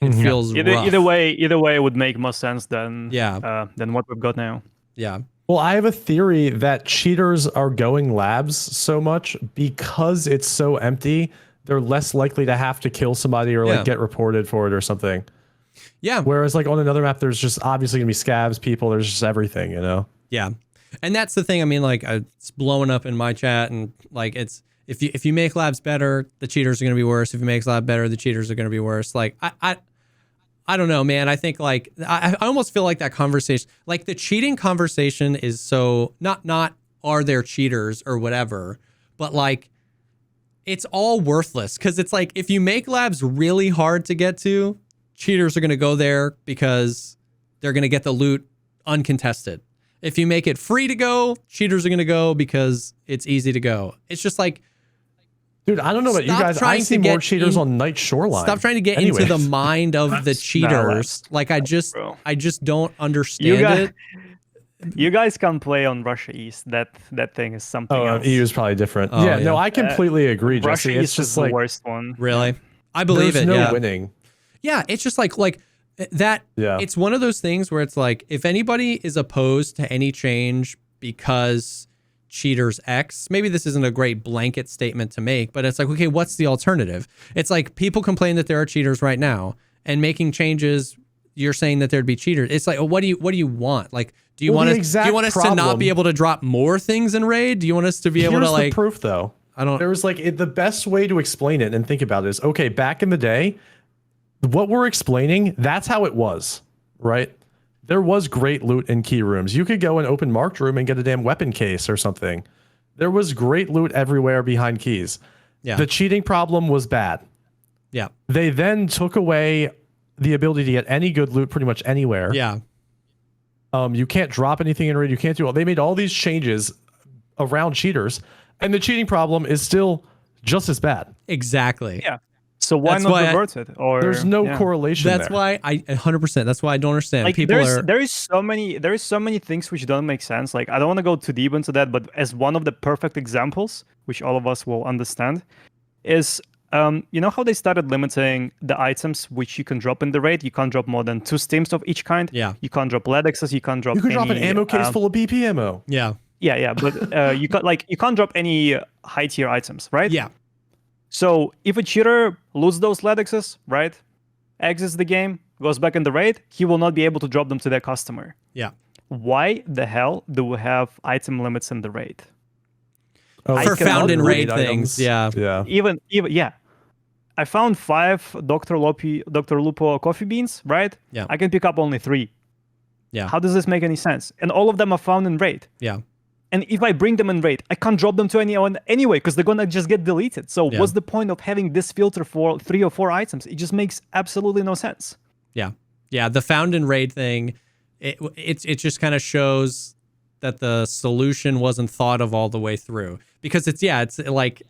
rough. Either way it would make more sense than what we've got now. Yeah. Well, I have a theory that cheaters are going labs so much because it's so empty, they're less likely to have to kill somebody or like get reported for it or something. Yeah. Whereas like on another map, there's just obviously gonna be scavs, people, there's just everything, you know? Yeah. And that's the thing. I mean, like it's blowing up in my chat, and like it's if you make labs better, the cheaters are gonna be worse. If you make labs better, the cheaters are gonna be worse. Like I don't know, man. I think like I almost feel like that conversation, like the cheating conversation is so not are there cheaters or whatever, but like it's all worthless, because it's like if you make labs really hard to get to, cheaters are going to go there because they're going to get the loot uncontested. If you make it free to go, cheaters are going to go because it's easy to go. It's just like, dude, I don't know about you guys. I see more cheaters on Night Shoreline. Stop trying to get into the mind of the cheaters. Like I just don't understand it. You guys can play on Russia East. That thing is something else. EU is probably different. Oh, no, I completely agree, Russia Jesse. It's East just is like the worst one. Really, I believe there's it. No winning. Yeah, it's just like that. Yeah. It's one of those things where it's like if anybody is opposed to any change because cheaters X. Maybe this isn't a great blanket statement to make, but it's like, okay, what's the alternative? It's like people complain that there are cheaters right now, and making changes, you're saying that there'd be cheaters. It's like, what do you want? Like, do you want us to not be able to drop more things in raid? Do you want us to be able to like? Here's the proof, though. I don't. There's like the best way to explain it and think about it is, okay, back in the day, what we're explaining, that's how it was, right? There was great loot in key rooms. You could go and open marked room and get a damn weapon case or something. There was great loot everywhere behind keys. Yeah. The cheating problem was bad. Yeah. They then took away the ability to get any good loot pretty much anywhere. Yeah. You can't drop anything in raid. You can't do all. They made all these changes around cheaters, and the cheating problem is still just as bad. Exactly. Yeah. So why That's not why revert it? Or There's no correlation. That's there. why I 100%. That's why I don't understand. Like People are. there is so many things which don't make sense. Like I don't want to go too deep into that, but as one of the perfect examples, which all of us will understand, is you know how they started limiting the items which you can drop in the raid? You can't drop more than 2 steams of each kind. Yeah. You can't drop Ledexes. You can't drop. You can drop an any, ammo case full of BP ammo. Yeah. Yeah, but you can't drop any high tier items, right? Yeah. So if a cheater loses those Ledexes, right, exits the game, goes back in the raid, he will not be able to drop them to their customer. Yeah. Why the hell do we have item limits in the raid? Oh, For found in raid items. things. Yeah. Yeah. Even yeah. I found 5 Dr. Lupo coffee beans, right? Yeah. I can pick up only 3. Yeah. How does this make any sense? And all of them are found in raid. Yeah. And if I bring them in raid, I can't drop them to anyone anyway because they're gonna just get deleted. So Yeah. what's the point of having this filter for 3 or 4 items? It just makes absolutely no sense. Yeah. Yeah. The found in raid thing, it just kind of shows that the solution wasn't thought of all the way through, because it's like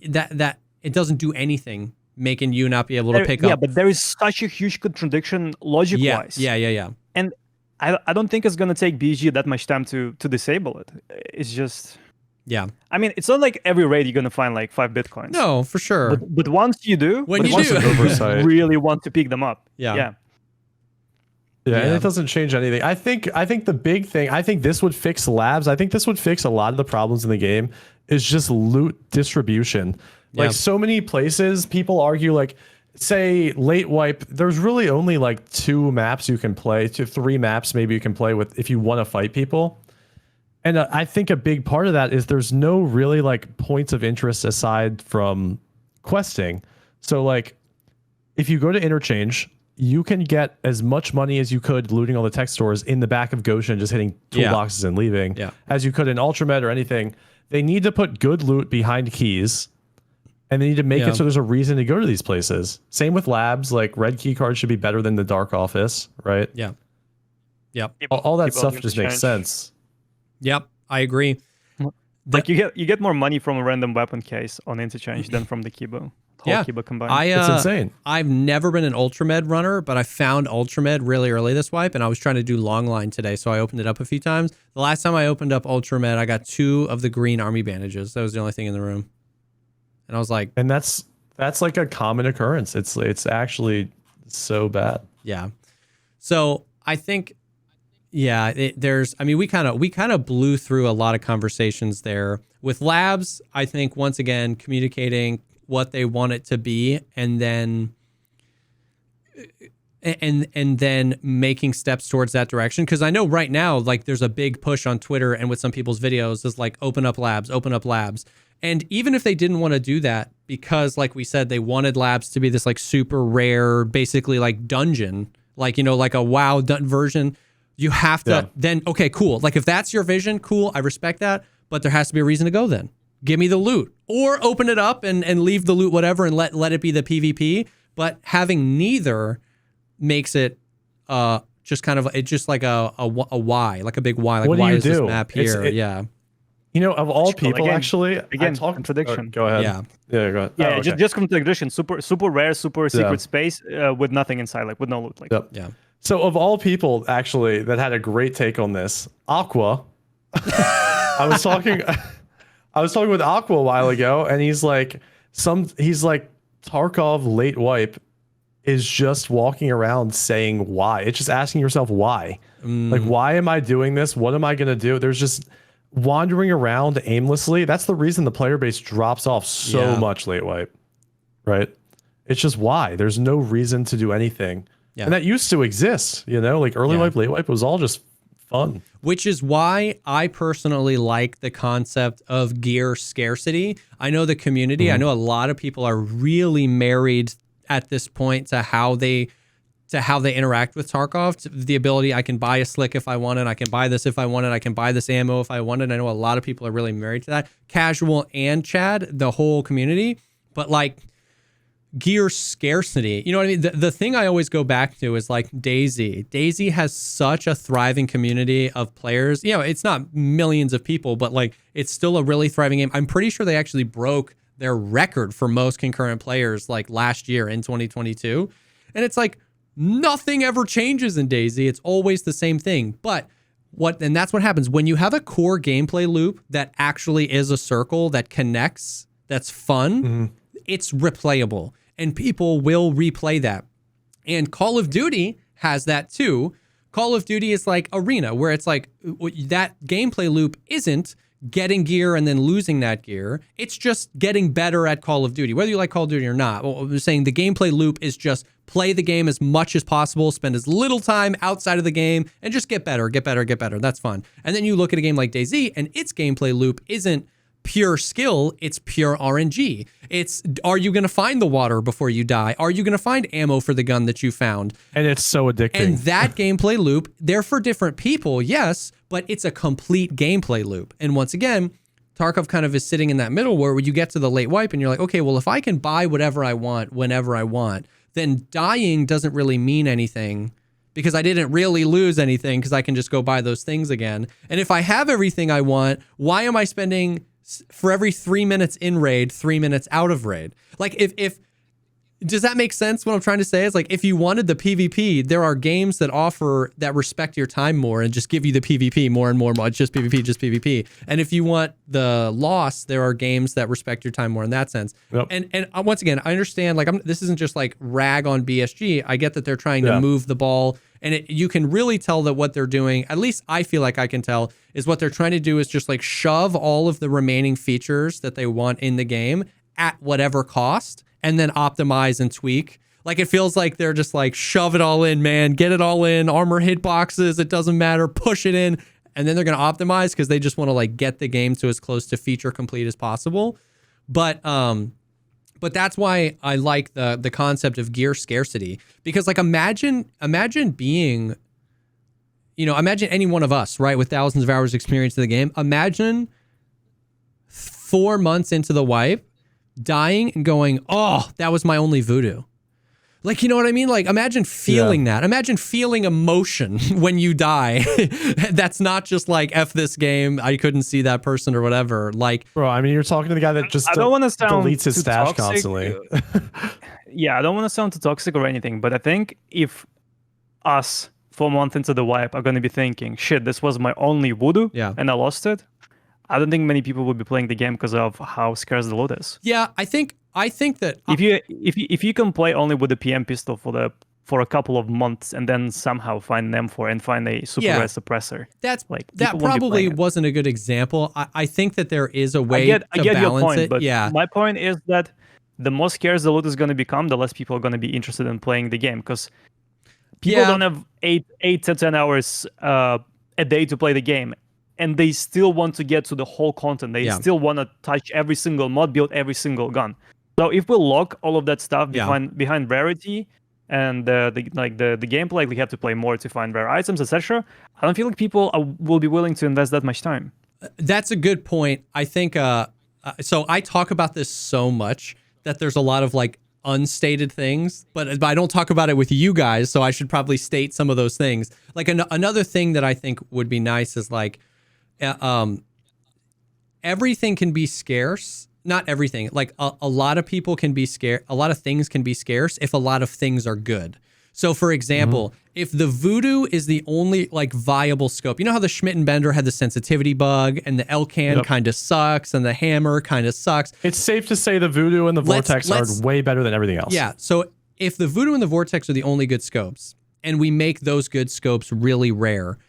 that it doesn't do anything making you not be able to pick up. Yeah, but there is such a huge contradiction logic-wise. Yeah. And I don't think it's gonna take BG that much time to disable it. It's just, Yeah. I mean, it's not like every raid you're gonna find like 5 bitcoins. No, for sure. But once you do, When but you once do. Oversight. really want to pick them up. Yeah. Yeah. Yeah, and Yeah. it doesn't change anything. I think the big thing, I think this would fix labs. I think this would fix a lot of the problems in the game is just loot distribution. Like Yeah. so many places, people argue like, say late wipe, there's really only like 2 maps you can play, 3 maps maybe you can play with if you want to fight people. And I think a big part of that is there's no really like points of interest aside from questing. So like if you go to interchange, you can get as much money as you could looting all the tech stores in the back of Goshen, just hitting toolboxes and leaving, as you could in Ultramed or anything. They need to put good loot behind keys, and they need to make it so there's a reason to go to these places. Same with labs, like red key cards should be better than the dark office, right? Yeah. Yep. All that stuff just makes sense. Yep. I agree. Like you get more money from a random weapon case on interchange than from the Kibo. Whole Kibo combined. It's insane. I've never been an Ultramed runner, but I found Ultramed really early this wipe, and I was trying to do long line today, so I opened it up a few times. The last time I opened up Ultramed, I got 2 of the green army bandages. That was the only thing in the room. And I was like, and that's like a common occurrence. It's actually so bad. Yeah. So I think, yeah, we kind of blew through a lot of conversations there with labs. I think once again, communicating what they want it to be, and then making steps towards that direction. Cause I know right now, like there's a big push on Twitter and with some people's videos is like, open up labs. And even if they didn't want to do that, because like we said, they wanted labs to be this like super rare, basically like dungeon, like, like a WoW version, you have to then, okay, cool. Like if that's your vision, cool. I respect that, but there has to be a reason to go then. Give me the loot, or open it up and leave the loot, whatever, and let it be the PvP. But having neither makes it just kind of, it's just like a why, like a big why. Like, what why do you is do? this map here? Yeah. Of all people, actually, contradiction. Go ahead. Yeah. Yeah, go ahead. Yeah, just contradiction. Super rare, super secret space with nothing inside, like with no loot. Like, yeah. So of all people, actually, that had a great take on this, Aqua. I was talking with Aqua a while ago, and he's like, Tarkov late wipe is just walking around saying why. It's just asking yourself why. Like, why am I doing this? What am I gonna do? There's just wandering around aimlessly, that's the reason the player base drops off so much late wipe, right? It's just why. There's no reason to do anything. And that used to exist, you know, like early wipe, late wipe was all just fun. Which is why I personally like the concept of gear scarcity. I know the community, I know a lot of people are really married at this point to how they interact with Tarkov, to the ability I can buy a slick if I want it, I can buy this if I want it, I can buy this ammo if I want it. I know a lot of people are really married to that. Casual and Chad, the whole community. But like gear scarcity, you know what I mean? The thing I always go back to is like DayZ. DayZ has such a thriving community of players. You know, it's not millions of people, but like it's still a really thriving game. I'm pretty sure they actually broke their record for most concurrent players like last year in 2022. And it's like nothing ever changes in DayZ. It's always the same thing. But and that's what happens when you have a core gameplay loop that actually is a circle that connects, that's fun, it's replayable. And people will replay that. And Call of Duty has that too. Call of Duty is like Arena, where it's like that gameplay loop isn't getting gear and then losing that gear. It's just getting better at Call of Duty, whether you like Call of Duty or not. I'm saying the gameplay loop is just play the game as much as possible, spend as little time outside of the game, and just get better, get better, get better. That's fun. And then you look at a game like DayZ, and its gameplay loop isn't pure skill, it's pure RNG. It's, are you going to find the water before you die? Are you going to find ammo for the gun that you found? And it's so addicting. And that gameplay loop, they're for different people, yes, but it's a complete gameplay loop. And once again, Tarkov kind of is sitting in that middle where you get to the late wipe and you're like, okay, well, if I can buy whatever I want whenever I want, then dying doesn't really mean anything because I didn't really lose anything because I can just go buy those things again. And if I have everything I want, why am I spending for every 3 minutes in raid, 3 minutes out of raid? Like if does that make sense? What I'm trying to say is like, if you wanted the PvP, there are games that offer that respect your time more and just give you the PvP more and more. It's just PvP, just PvP. And if you want the loss, there are games that respect your time more in that sense. Yep. And once again, I understand, like, this isn't just like rag on BSG. I get that they're trying to move the ball, and you can really tell that what they're doing, at least I feel like I can tell, is what they're trying to do is just like shove all of the remaining features that they want in the game at whatever cost, and then optimize and tweak. Like, it feels like they're just like, shove it all in, man, get it all in, armor hitboxes, it doesn't matter, push it in, and then they're going to optimize because they just want to like get the game to as close to feature complete as possible. But that's why I like the concept of gear scarcity, because like imagine being, you know, imagine any one of us, right, with thousands of hours experience in the game. Imagine 4 months into the wipe, dying and going, oh, that was my only voodoo. Like, you know what I mean? Like, imagine feeling that. Imagine feeling emotion when you die. That's not just like, F this game, I couldn't see that person or whatever. Like, bro, I mean, you're talking to the guy that just I don't want to sound deletes his stash toxic. constantly. Yeah, I don't want to sound too toxic or anything, but I think if us 4 months into the wipe are going to be thinking, shit, this was my only voodoo and I lost it, I don't think many people will be playing the game because of how scarce the loot is. Yeah, I think that if you can play only with the PM pistol for a couple of months and then somehow find an M4 and find a super rare suppressor, that's like that probably wasn't a good example. I think that there is a way to balance your point, it. But my point is that the more scarce the loot is going to become, the less people are going to be interested in playing the game, because people don't have 8 to 10 hours a day to play the game. And they still want to get to the whole content. They still want to touch every single mod, build every single gun. So if we lock all of that stuff behind rarity and the gameplay, like we have to play more to find rare items, etc., I don't feel like people will be willing to invest that much time. That's a good point. I think so. I talk about this so much that there's a lot of like unstated things, but I don't talk about it with you guys. So I should probably state some of those things. Like another thing that I think would be nice is like, everything can be scarce. Not everything. Like a lot of people can be scarce. A lot of things can be scarce if a lot of things are good. So for example, if the voodoo is the only like viable scope, you know how the Schmidt and Bender had the sensitivity bug and the Elcan kind of sucks and the hammer kind of sucks. It's safe to say the voodoo and the vortex are way better than everything else. Yeah. So if the voodoo and the vortex are the only good scopes and we make those good scopes really rare,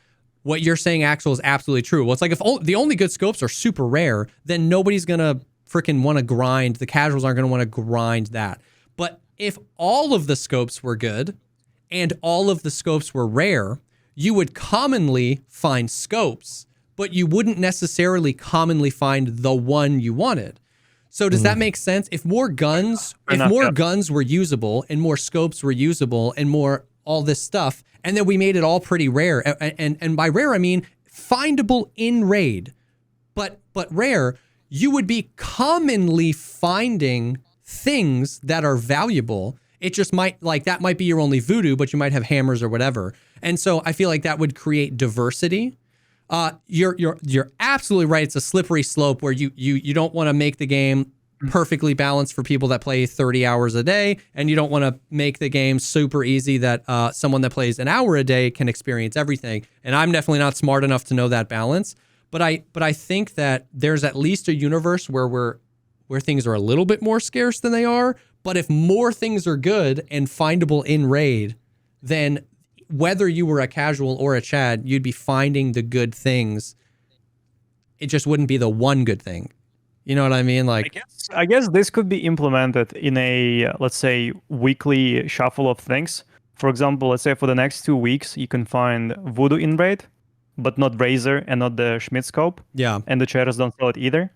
what you're saying, Axel, is absolutely true. Well, it's like if the only good scopes are super rare, then nobody's going to freaking want to grind. The casuals aren't going to want to grind that. But if all of the scopes were good and all of the scopes were rare, you would commonly find scopes, but you wouldn't necessarily commonly find the one you wanted. So does that make sense? If more guns, guns were usable and more scopes were usable and more all this stuff, and then we made it all pretty rare, and by rare I mean findable in raid, but rare, you would be commonly finding things that are valuable. It just might, like, that might be your only voodoo, but you might have hammers or whatever. And so I feel like that would create diversity. You're absolutely right. It's a slippery slope where you don't want to make the game perfectly balanced for people that play 30 hours a day, and you don't want to make the game super easy that someone that plays an hour a day can experience everything. And I'm definitely not smart enough to know that balance. But I think that there's at least a universe where things are a little bit more scarce than they are. But if more things are good and findable in raid, then whether you were a casual or a Chad, you'd be finding the good things. It just wouldn't be the one good thing. You know what I mean? Like, I guess this could be implemented in a, let's say, weekly shuffle of things. For example, let's say for the next 2 weeks, you can find Voodoo in raid, but not Razor and not the Schmidt scope. Yeah. And the traders don't sell it either.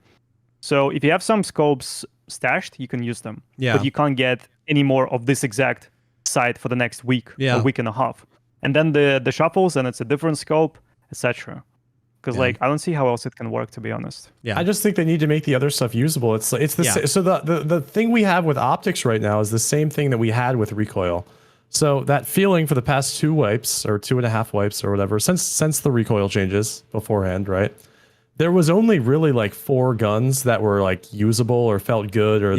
So if you have some scopes stashed, you can use them. Yeah. But you can't get any more of this exact site for the next week or week and a half. And then the shuffles, and it's a different scope, etc. Because like I don't see how else it can work, to be honest. Yeah, I just think they need to make the other stuff usable. It's the so the thing we have with optics right now is the same thing that we had with recoil. So that feeling for the past 2 wipes or 2.5 wipes or whatever since the recoil changes beforehand, right? There was only really like 4 guns that were like usable or felt good or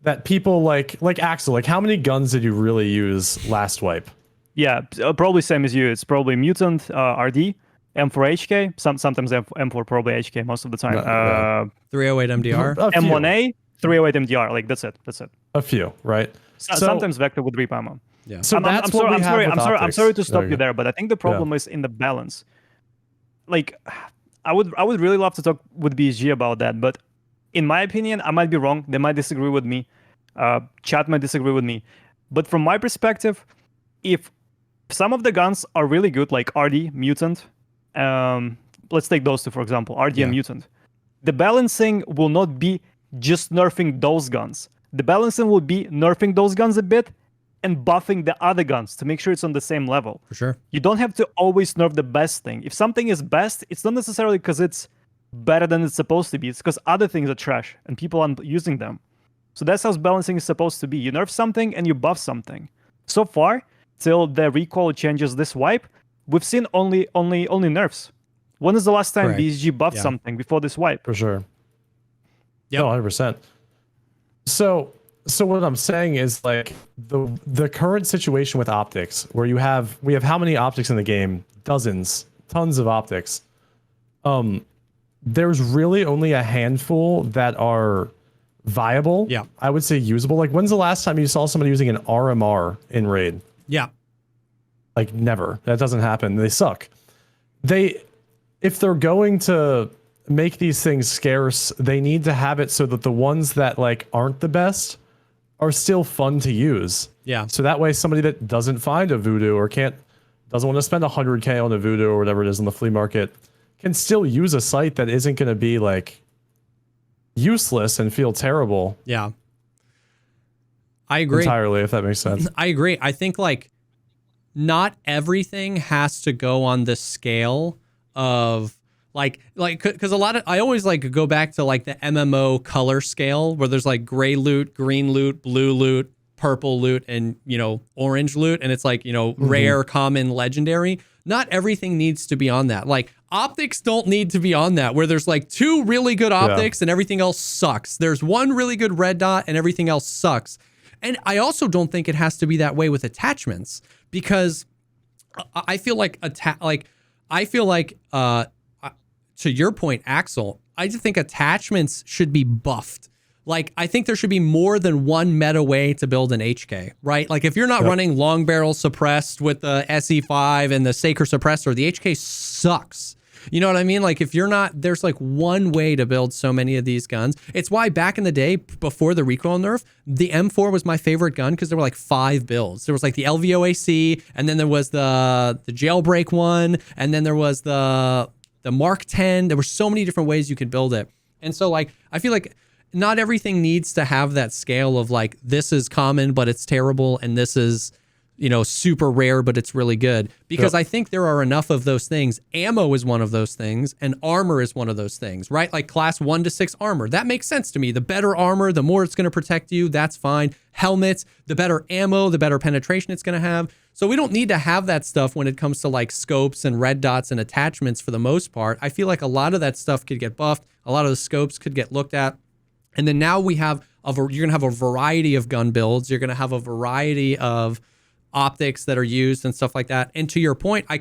that people like Axel. Like, how many guns did you really use last wipe? Yeah, probably same as you. It's probably Mutant, RD, M4 HK, sometimes M4 probably HK most of the time. 308 MDR, M1A, 308 MDR. Like that's it. A few, right? Sometimes Vector with rip ammo. Yeah. So I'm sorry to stop you there, but I think the problem is in the balance. Like, I would really love to talk with BSG about that, but in my opinion, I might be wrong. They might disagree with me. Chat might disagree with me, but from my perspective, if some of the guns are really good, like RD, Mutant. Let's take those two, for example, RD and Mutant. The balancing will not be just nerfing those guns. The balancing will be nerfing those guns a bit and buffing the other guns to make sure it's on the same level. for sure. You don't have to always nerf the best thing. If something is best, it's not necessarily because it's better than it's supposed to be. It's because other things are trash and people aren't using them. So that's how balancing is supposed to be. You nerf something and you buff something. So far, till the recoil changes this wipe, we've seen only nerfs. When is the last time BSG buffed something before this wipe? For sure. Yeah, 100%. So what I'm saying is, like, the current situation with optics, where we have how many optics in the game? Dozens, tons of optics. There's really only a handful that are viable. Yeah. I would say usable. Like, when's the last time you saw somebody using an RMR in raid? Yeah. Like, never. That doesn't happen. They suck. If they're going to make these things scarce, they need to have it so that the ones that like aren't the best are still fun to use. Yeah. So that way somebody that doesn't find a voodoo or doesn't want to spend 100K on a voodoo or whatever it is on the flea market can still use a site that isn't going to be like useless and feel terrible. Yeah. I agree. Entirely, if that makes sense. I agree. I think like not everything has to go on the scale of like because I always like go back to like the MMO color scale where there's like gray loot, green loot, blue loot, purple loot, and orange loot, and it's like rare, common, legendary. Not everything needs to be on that. Like optics don't need to be on that where there's like 2 really good optics and everything else sucks. There's 1 really good red dot and everything else sucks. And I also don't think it has to be that way with attachments, because I feel like to your point, Axel, I just think attachments should be buffed. Like, I think there should be more than one meta way to build an HK, right? Like, if you're not running long barrel suppressed with the SE5 and the Saker suppressor, the HK sucks. You know what I mean? Like, if you're not, there's like one way to build so many of these guns. It's why back in the day, before the recoil nerf, the M4 was my favorite gun because there were like 5 builds. There was like the LVOAC, and then there was the jailbreak one, and then there was the Mark 10. There were so many different ways you could build it. And so, like, I feel like not everything needs to have that scale of like, this is common, but it's terrible, and this is, you know, super rare, but it's really good. Because I think there are enough of those things. Ammo is one of those things, and armor is one of those things, right? Like class 1 to 6 armor. That makes sense to me. The better armor, the more it's going to protect you. That's fine. Helmets, the better ammo, the better penetration it's going to have. So we don't need to have that stuff when it comes to like scopes and red dots and attachments for the most part. I feel like a lot of that stuff could get buffed. A lot of the scopes could get looked at. And then now we have, you're going to have a variety of gun builds. You're going to have a variety of optics that are used and stuff like that. And to your point, I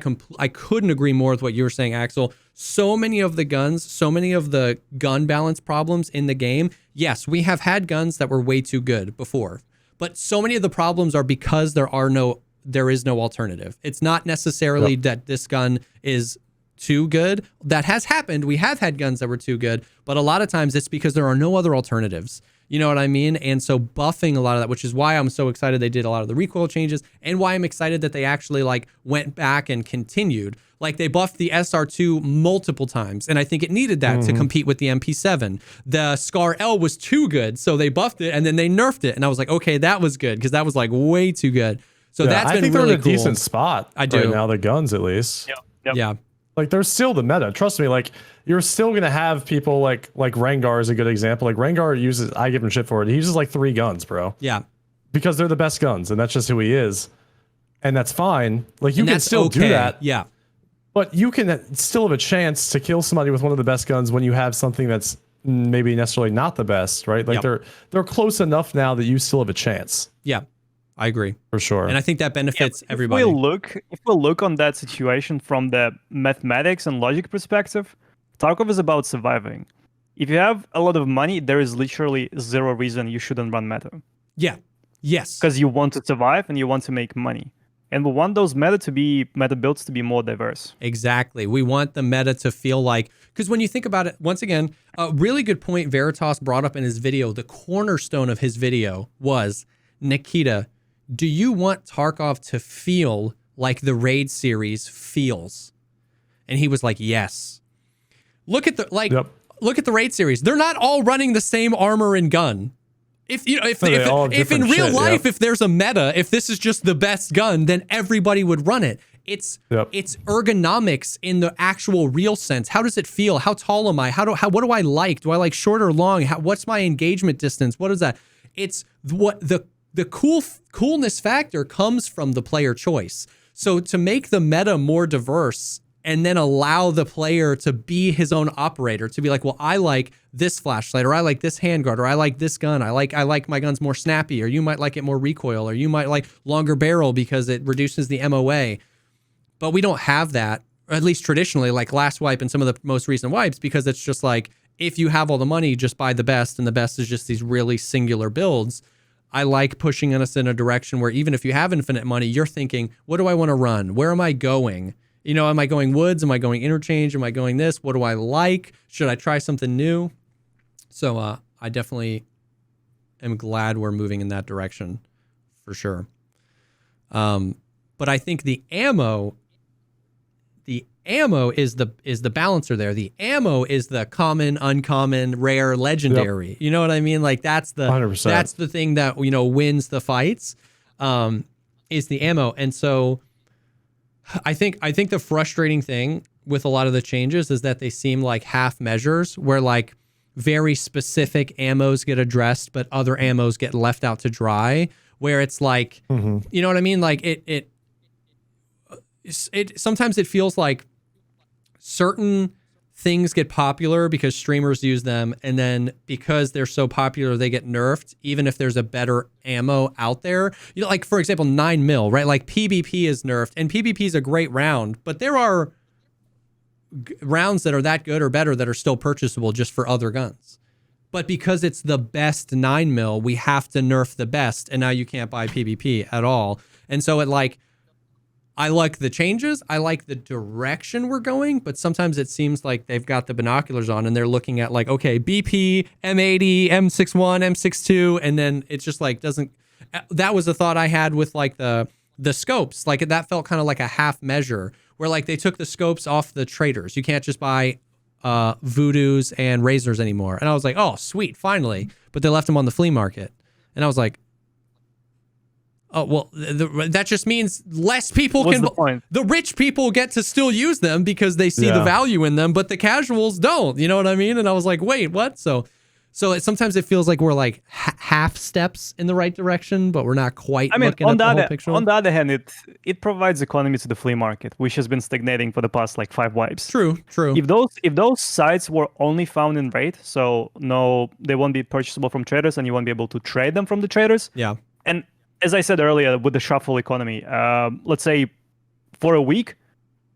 couldn't agree more with what you were saying, Axel. So many of the guns, so many of the gun balance problems in the game. Yes, we have had guns that were way too good before, but so many of the problems are because there is no alternative. It's not necessarily that this gun is too good. That has happened. We have had guns that were too good, but a lot of times it's because there are no other alternatives. You know what I mean? And so buffing a lot of that, which is why I'm so excited they did a lot of the recoil changes, and why I'm excited that they actually like went back and continued. Like they buffed the SR2 multiple times, and I think it needed that to compete with the MP7. The Scar L was too good, so they buffed it and then they nerfed it, and I was like, okay, that was good, because that was like way too good. So that's been really cool. I think they're in a decent spot right now, the guns at least. Yeah. Like there's still the meta. Trust me, like you're still gonna have people like Rengar is a good example. Like Rengar uses, I give him shit for it. He uses like 3 guns, bro. Yeah. Because they're the best guns, and that's just who he is. And that's fine. Like you can still do that. Yeah. But you can still have a chance to kill somebody with one of the best guns when you have something that's maybe necessarily not the best, right? Like they're close enough now that you still have a chance. Yeah. I agree. For sure. And I think that benefits everybody. If we look on that situation from the mathematics and logic perspective, Tarkov is about surviving. If you have a lot of money, there is literally 0 reason you shouldn't run meta. Yeah. Yes. Because you want to survive and you want to make money. And we want those meta builds to be more diverse. Exactly. We want the meta to feel like, because when you think about it, once again, a really good point Veritas brought up in his video, the cornerstone of his video was, Nikita, do you want Tarkov to feel like the raid series feels? And he was like, yes. Look at the look at the raid series. They're not all running the same armor and gun. If in real life, if there's a meta, if this is just the best gun, then everybody would run it. It's ergonomics in the actual real sense. How does it feel? How tall am I? What do I like? Do I like short or long? What's my engagement distance? What is that? It's what the coolness factor comes from the player choice. So to make the meta more diverse and then allow the player to be his own operator, to be like, well, I like this flashlight, or I like this handguard, or I like this gun. I like my guns more snappy, or you might like it more recoil, or you might like longer barrel because it reduces the MOA. But we don't have that, or at least traditionally, like last wipe and some of the most recent wipes, because it's just like, if you have all the money, just buy the best, and the best is just these really singular builds. I like pushing us in a direction where even if you have infinite money, you're thinking, what do I want to run? Where am I going? You know, am I going woods? Am I going interchange? Am I going this? What do I like? Should I try something new? So I definitely am glad we're moving in that direction for sure. But I think the ammo is the balancer there. The ammo is the common, uncommon, rare, legendary. Yep. You know what I mean? Like that's the 100%. That's the thing that, you know, wins the fights, is the ammo. And so I think the frustrating thing with a lot of the changes is that they seem like half measures, where like very specific ammos get addressed, but other ammos get left out to dry, where it's like, you know what I mean? Like it sometimes it feels like certain things get popular because streamers use them, and then because they're so popular, they get nerfed, even if there's a better ammo out there. You know, like for example, 9mm, right? Like PvP is nerfed, and PvP is a great round, but there are rounds that are that good or better that are still purchasable just for other guns. but because it's the best 9mm, we have to nerf the best, and now you can't buy PvP at all. And so it like, I like the changes, I like the direction we're going, but sometimes it seems like they've got the binoculars on and they're looking at like, okay, BP, M80, M61, M62, and then it's just like doesn't. That was a thought I had with like the scopes. Like that felt kind of like a half measure where like they took the scopes off the traders. You can't just buy voodoos and razors anymore. And I was like, oh, sweet, finally. But they left them on the flea market. And I was like, oh, well, that just means less people What's can. the point? The rich people get to still use them because they see the value in them, but the casuals don't. You know what I mean? And I was like, wait, what? So sometimes it feels like we're like half steps in the right direction, but we're not quite looking at the whole picture. On the other hand, it provides economy to the flea market, which has been stagnating for the past like 5 wipes. True. If those sites were only found in raid, so no, they won't be purchasable from traders, and you won't be able to trade them from the traders. Yeah. And as I said earlier, with the shuffle economy, let's say for a week,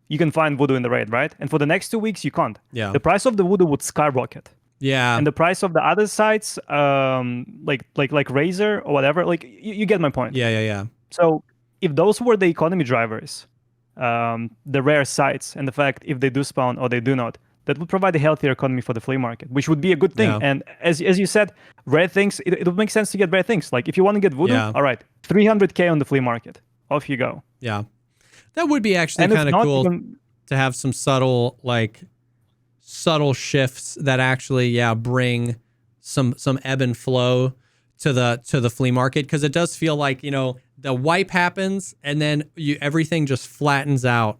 you can find voodoo in the raid, right? And for the next 2 weeks, you can't. Yeah. The price of the voodoo would skyrocket. Yeah. And the price of the other sites, like Razor or whatever, like you get my point. Yeah. So if those were the economy drivers, the rare sites, and the fact if they do spawn or they do not, that would provide a healthier economy for the flea market, which would be a good thing. Yeah. And as you said, rare things, it would make sense to get rare things. Like if you want to get voodoo, all right, 300K on the flea market, off you go. Yeah. That would be actually kind of cool to have some subtle shifts that actually bring some ebb and flow to the flea market, because it does feel like, you know, the wipe happens and then everything just flattens out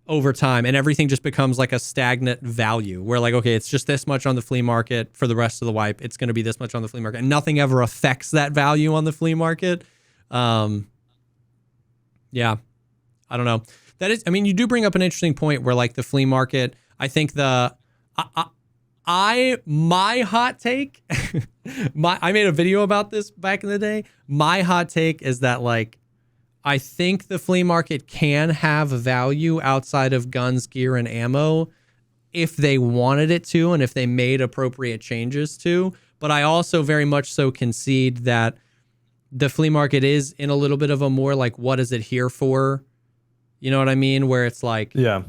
over time and everything just becomes like a stagnant value where like, okay, it's just this much on the flea market for the rest of the wipe, it's going to be this much on the flea market, and nothing ever affects that value on the flea market. I don't know. That is, I mean, you do bring up an interesting point where like the flea market, I think my hot take, I made a video about this back in the day. My hot take is that like, I think the flea market can have value outside of guns, gear, and ammo if they wanted it to and if they made appropriate changes to. But I also very much so concede that the flea market is in a little bit of a more like, what is it here for? You know what I mean? Where it's like, you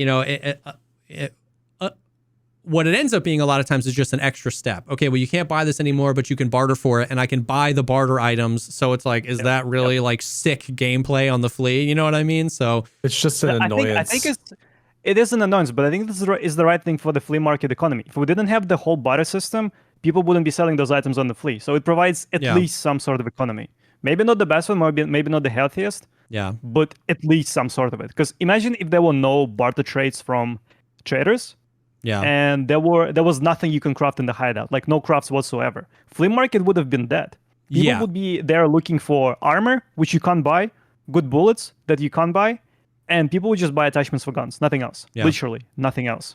know, what it ends up being a lot of times is just an extra step. Okay, well, you can't buy this anymore, but you can barter for it, and I can buy the barter items. So it's like, is that really like sick gameplay on the flea? You know what I mean? So it's just an annoyance. I think it is an annoyance, but I think this is the right thing for the flea market economy. If we didn't have the whole barter system, people wouldn't be selling those items on the flea. So it provides at least some sort of economy. Maybe not the best one, maybe not the healthiest. Yeah. But at least some sort of it. Because imagine if there were no barter trades from traders. Yeah. And there was nothing you can craft in the hideout, like no crafts whatsoever. Flea market would have been dead. People would be there looking for armor, which you can't buy, good bullets that you can't buy, and people would just buy attachments for guns, nothing else. Yeah. Literally, nothing else.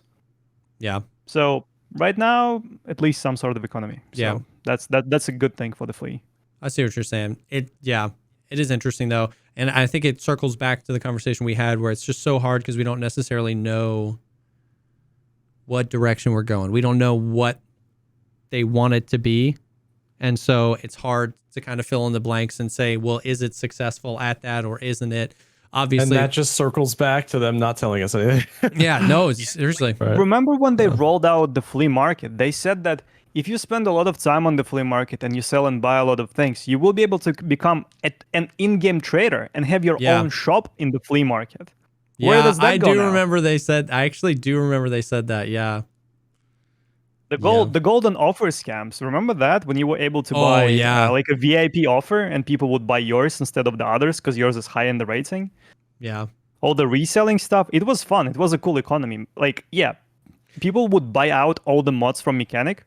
Yeah. So right now, at least some sort of economy. So that's a good thing for the flea. I see what you're saying. It is interesting though, and I think it circles back to the conversation we had where it's just so hard because we don't necessarily know what direction we're going. We don't know what they want it to be. And so it's hard to kind of fill in the blanks and say, well, is it successful at that or isn't it? Obviously. And that just circles back to them not telling us anything. Seriously. Right. Remember when they rolled out the flea market, they said that if you spend a lot of time on the flea market and you sell and buy a lot of things, you will be able to become an in-game trader and have your own shop in the flea market. Where does that go now? I actually do remember they said that. Yeah. The golden offer scams. Remember that when you were able to buy like a VIP offer and people would buy yours instead of the others because yours is high in the rating. Yeah. All the reselling stuff. It was fun. It was a cool economy. Like, people would buy out all the mods from Mechanic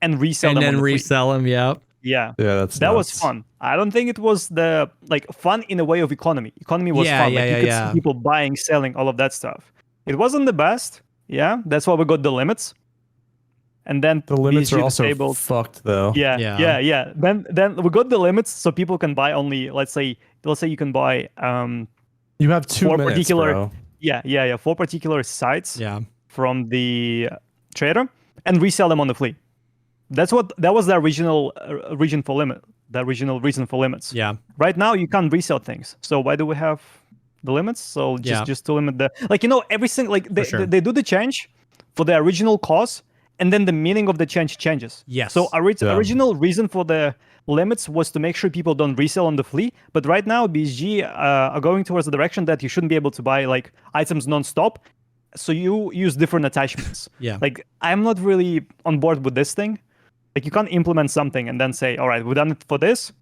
and resell them. And then resell them. Yep. Yeah. Yeah, that was fun. I don't think it was the fun in a way of economy. Economy was fun. You could see people buying, selling, all of that stuff. It wasn't the best. Yeah, that's why we got the limits. And then the limits are also fucked though. Yeah. Then we got the limits so people can buy only. Let's say you can buy. You have 2 minutes, bro. Yeah. 4 particular sites. Yeah. From the trader. and resell them on the flea. That was the original reason for limits. Yeah. Right now you can't resell things. So why do we have the limits? So just to limit the everything, like they do the change for the original cause, and then the meaning of the change changes. Yes. So original reason for the limits was to make sure people don't resell on the flea, but right now BSG are going towards the direction that you shouldn't be able to buy like items non-stop. So you use different attachments. Yeah. Like I'm not really on board with this thing. Like you can't implement something and then say, all right, we've done it for this,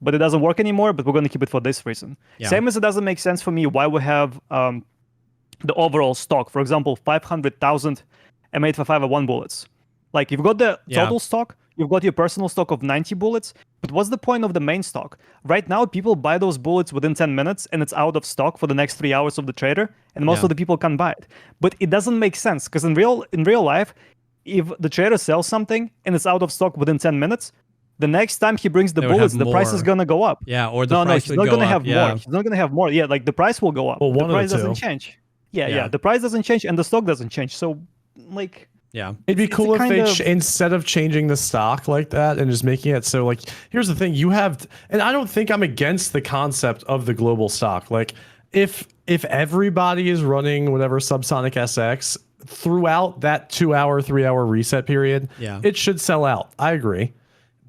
but it doesn't work anymore, but we're going to keep it for this reason. Yeah. Same as it doesn't make sense for me why we have the overall stock. For example, 500,000 M855A1 bullets. Like you've got the total stock, you've got your personal stock of 90 bullets, but what's the point of the main stock? Right now, people buy those bullets within 10 minutes and it's out of stock for the next 3 hours of the trader, and most of the people can't buy it. But it doesn't make sense because in real life, if the trader sells something and it's out of stock within 10 minutes, the next time he brings the bullets, the price is going to go up. Yeah, or the price he's not going to have more. He's not going to have more. Yeah, like the price will go up. Well, the price doesn't change. Yeah, the price doesn't change and the stock doesn't change. So, like... Yeah, it'd be cool if they instead of changing the stock like that and just making it so, like, here's the thing, you have, and I don't think I'm against the concept of the global stock. Like, if everybody is running whatever Subsonic SX throughout that 2 hour, 3 hour reset period, it should sell out. I agree,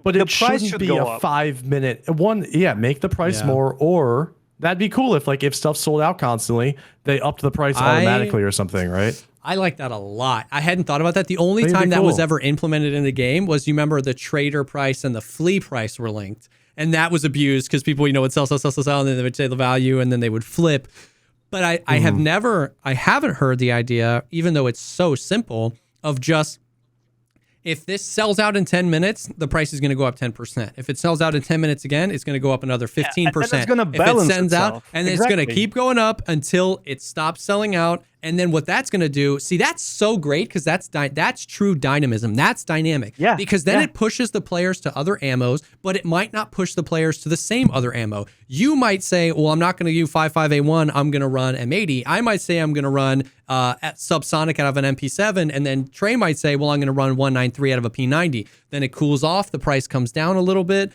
but it shouldn't be a 5 minute one. Yeah, make the price more, or that'd be cool if stuff sold out constantly, they upped the price automatically or something, right? I like that a lot. I hadn't thought about that. The only time that was ever implemented in the game was, you remember the trader price and the flea price were linked, and that was abused because people, would sell, and then they would say the value, and then they would flip. But I haven't heard the idea, even though it's so simple, of just, if this sells out in 10 minutes, the price is going to go up 10%. If it sells out in 10 minutes again, it's going to go up another 15%. And it's going to balance if it sends itself. out, and it's going to keep going up until it stops selling out. And then what that's going to do, see, that's so great because that's true dynamism. That's dynamic. Yeah. Because then it pushes the players to other ammos, but it might not push the players to the same other ammo. You might say, well, I'm not going to use 55A1. I'm going to run M80. I might say I'm going to run at subsonic out of an MP7. And then Trey might say, well, I'm going to run 193 out of a P90. Then it cools off. The price comes down a little bit.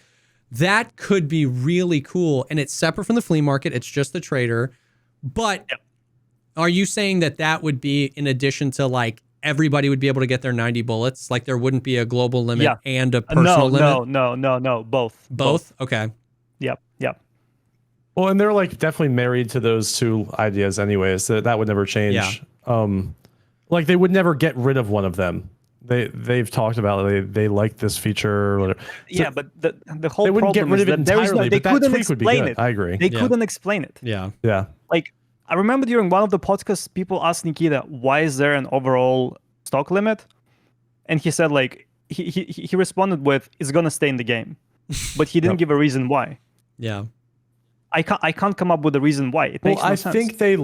That could be really cool. And it's separate from the flea market. It's just the trader. But are you saying that would be in addition to, like, everybody would be able to get their 90 bullets? Like, there wouldn't be a global limit and a personal limit? No. Both. Okay. Yep. Well, and they're like definitely married to those two ideas anyways. That would never change. Yeah. Like they would never get rid of one of them. They've talked about it. They like this feature or whatever. So but the whole they wouldn't get problem rid is of it that entirely, they but that couldn't tweak would be explain good. it. I agree. They couldn't explain it. Yeah. Like, I remember during one of the podcasts, people asked Nikita, why is there an overall stock limit? And he said, like, he responded with, it's going to stay in the game. But he didn't give a reason why. Yeah. I can't come up with a reason why. It makes no sense. I think they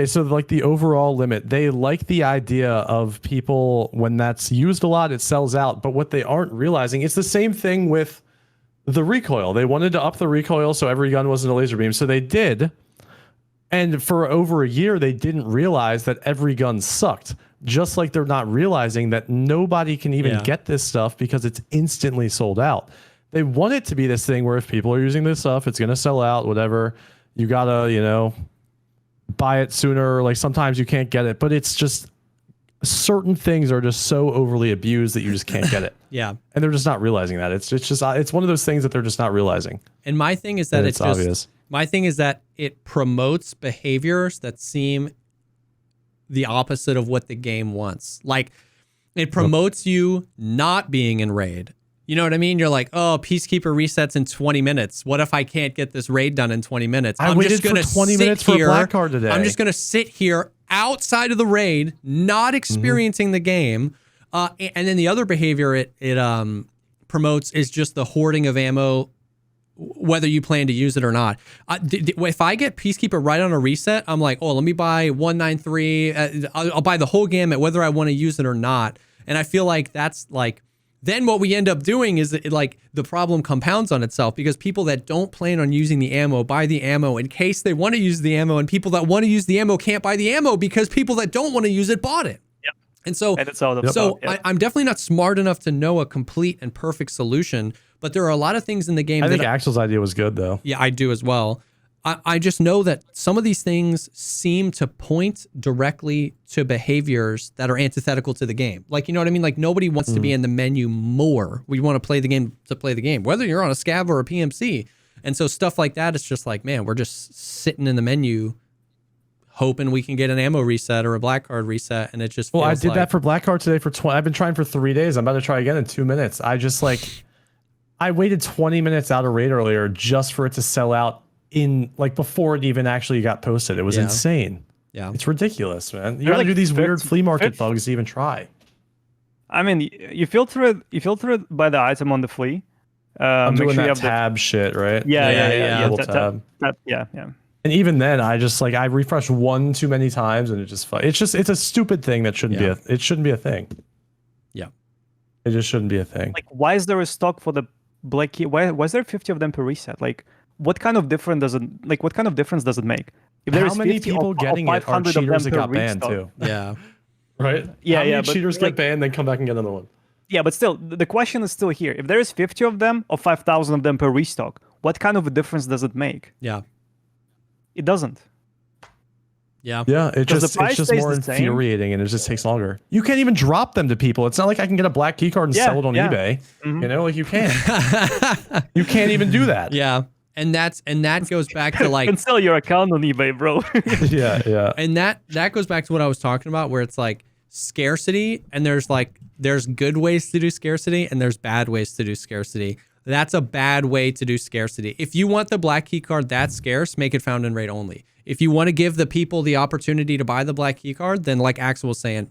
so like the overall limit, they like the idea of people, when that's used a lot, it sells out. But what they aren't realizing, it's the same thing with the recoil. They wanted to up the recoil so every gun wasn't a laser beam. So they did. And for over a year, they didn't realize that every gun sucked. Just like they're not realizing that nobody can even get this stuff because it's instantly sold out. They want it to be this thing where if people are using this stuff, it's going to sell out, whatever. You got to, buy it sooner. Like sometimes you can't get it, but it's just certain things are just so overly abused that you just can't get it. Yeah. And they're just not realizing that. It's one of those things that they're just not realizing. And my thing is that it's obvious. My thing is that it promotes behaviors that seem the opposite of what the game wants. Like, it promotes you not being in raid. You know what I mean? You're like, oh, Peacekeeper resets in 20 minutes. What if I can't get this raid done in 20 minutes? I waited for 20 minutes for a black card today. I'm just going to sit here outside of the raid, not experiencing the game. And then the other behavior it promotes is just the hoarding of ammo, whether you plan to use it or not. If I get Peacekeeper right on a reset, I'm like, oh, let me buy 193. I'll buy the whole gamut, whether I want to use it or not. And I feel like that's like, then what we end up doing is that the problem compounds on itself because people that don't plan on using the ammo buy the ammo in case they want to use the ammo, and people that want to use the ammo can't buy the ammo because people that don't want to use it bought it. Yep. And so, And it's out of stock, yeah. I'm definitely not smart enough to know a complete and perfect solution, but there are a lot of things in the game I think Axel's idea was good, though. Yeah, I do as well. I just know that some of these things seem to point directly to behaviors that are antithetical to the game. Like, you know what I mean? Like, nobody wants to be in the menu more. We want to play the game to play the game, whether you're on a scav or a PMC. And so stuff like that, it's just like, man, we're just sitting in the menu hoping we can get an ammo reset or a black card reset, and it just feels I did like, that for black card today for 20. I've been trying for 3 days. I'm about to try again in 2 minutes. I just like, I waited 20 minutes out of raid earlier just for it to sell out in like before it even actually got posted. It was insane. Yeah, it's ridiculous, man. You They're gotta like do these weird 50 flea market thugs to even try. I mean, you filter it by the item on the flea. I'm make doing sure you that have tab shit, right? Yeah. Double tab. Yeah. And even then, I just like I refresh one too many times, and it's a stupid thing that shouldn't it shouldn't be a thing. Yeah, it just shouldn't be a thing. Like, why is there a stock for the black key? Why is there 50 of them per reset? Like, what kind of difference does it make? If there How is many 50 people or getting it are 500 of cheaters them that per got banned restock? too? yeah. Right? Yeah, How many but cheaters like, get banned, then come back and get another one? Yeah, but still, the question is still here. If there is 50 of them or 5,000 of them per restock, what kind of a difference does it make? Yeah. It doesn't. Yeah. Yeah, it's just stays more the same. infuriating, and it just takes longer. You can't even drop them to people. It's not like I can get a black key card and sell it on eBay. You know, like you can't. You can't even do that. Yeah. And that goes back to like You can sell your account on eBay, bro. Yeah. And that goes back to what I was talking about, where it's like scarcity, and there's good ways to do scarcity and there's bad ways to do scarcity. That's a bad way to do scarcity. If you want the black key card that's scarce, make it found in raid only. If you want to give the people the opportunity to buy the black key card, then like Axel was saying,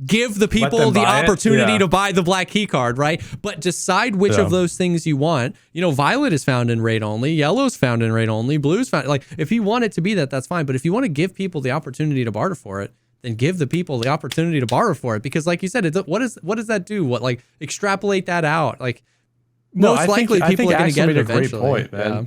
give the people the opportunity to buy the black key card, right? But decide which of those things you want. You know, violet is found in raid only, yellow's found in raid only, blue's found. Like, if you want it to be that, that's fine. But if you want to give people the opportunity to barter for it, then give the people the opportunity to barter for it. Because like you said, what does that do? What, like, extrapolate that out? Like, most likely people are going to get it eventually. Great point, man. Yeah.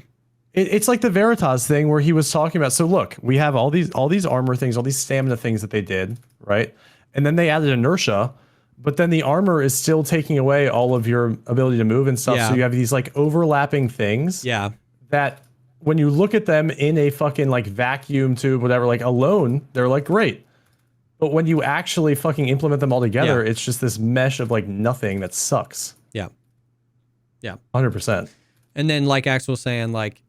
It's like the Veritas thing where he was talking about. So look, we have all these armor things, all these stamina things that they did, right? And then they added inertia, but then the armor is still taking away all of your ability to move and stuff. Yeah. So you have these like overlapping things. Yeah. That when you look at them in a fucking like vacuum tube, whatever, like alone, they're like great. But when you actually fucking implement them all together, it's just this mesh of like nothing that sucks. Yeah. Yeah. 100%. And then like Axel was saying, like,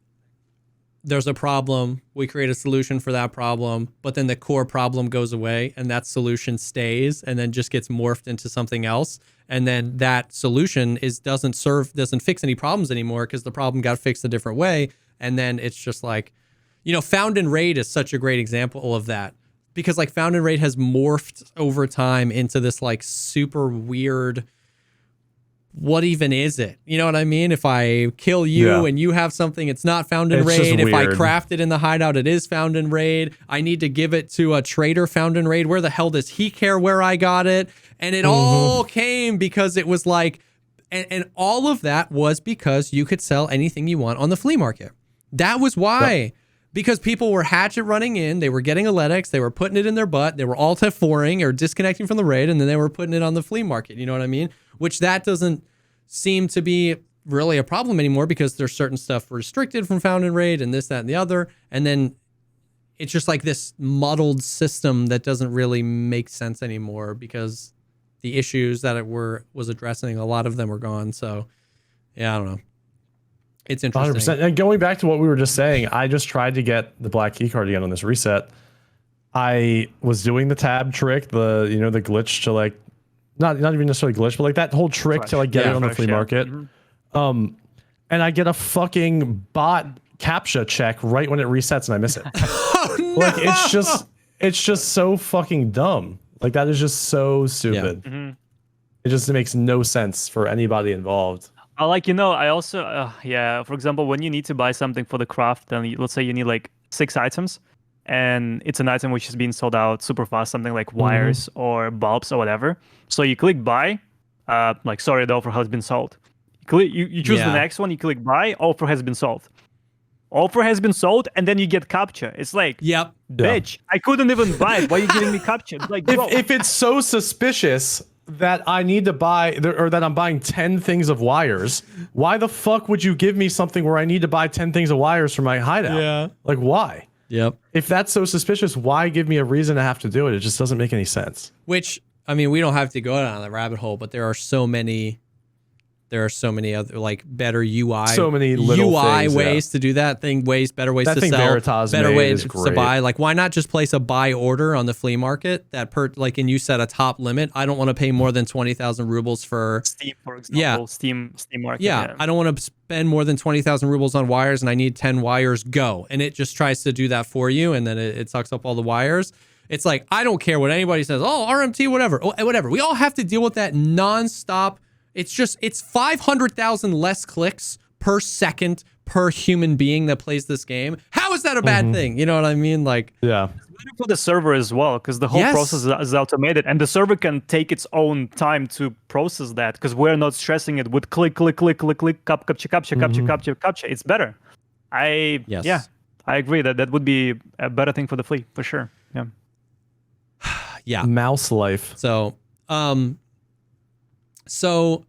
there's a problem, we create a solution for that problem, but then the core problem goes away and that solution stays and then just gets morphed into something else. And then that solution doesn't fix any problems anymore because the problem got fixed a different way. And then it's just like, you know, Found in Raid is such a great example of that, because like Found in Raid has morphed over time into this like super weird, what even is it? You know what I mean? If I kill you and you have something, it's not found in raid. If I craft it in the hideout, it is found in raid. I need to give it to a trader found in raid. Where the hell does he care where I got it? And it all came because it was like, and all of that was because you could sell anything you want on the flea market. That was why. Yep. Because people were hatchet running in, they were getting Aletics, they were putting it in their butt, they were alt F4ing or disconnecting from the raid, and then they were putting it on the flea market. You know what I mean? Which that doesn't seem to be really a problem anymore, because there's certain stuff restricted from Found in Raid and this, that, and the other. And then it's just like this muddled system that doesn't really make sense anymore, because the issues that it was addressing, a lot of them were gone. So yeah, I don't know. It's interesting. 100%. And going back to what we were just saying, I just tried to get the black key card again on this reset. I was doing the tab trick, the glitch to like, not even necessarily glitch, but like that whole trick to like get it on the flea market. And I get a fucking bot CAPTCHA check right when it resets and I miss it. Oh, no! Like it's just so fucking dumb. Like that is just so stupid. It just makes no sense for anybody involved. I also, for example, when you need to buy something for the craft, then let's say you need like 6 items, and it's an item which is being sold out super fast, something like wires or bulbs or whatever. So you click buy, like, sorry, the offer has been sold. You choose the next one, you click buy, offer has been sold. offer has been sold, and then you get captcha. It's like, Yep. bitch, I couldn't even buy it. Why are you giving me captcha? It's like, bro. If it's so suspicious that I need to buy, or that I'm buying 10 things of wires, why the fuck would you give me something where I need to buy 10 things of wires for my hideout? Yeah. Like, why? Yep. If that's so suspicious, why give me a reason to have to do it? It just doesn't make any sense. Which, I mean, we don't have to go down the rabbit hole, but there are so many other like better UI, So many little UI things, ways to do that thing, better ways That to thing sell, Veritas better made ways is to great. buy. Like, why not just place a buy order on the flea market and you set a top limit? I don't want to pay more than 20,000 rubles for Steam, for example. Yeah. Steam market. Yeah, I don't want to spend more than 20,000 rubles on wires, and I need 10 wires. Go, and it just tries to do that for you, and then it sucks up all the wires. It's like, I don't care what anybody says. Oh, RMT, whatever. Oh, whatever. We all have to deal with that nonstop. It's 500,000 less clicks per second per human being that plays this game. How is that a bad thing? You know what I mean? Like, Yeah. It's better for the server as well, because the whole Yes. process is automated, and the server can take its own time to process that, because we're not stressing it with click, captcha. It's better. Yes. I agree that would be a better thing for the flea, for sure. Yeah. yeah. Mouse life. So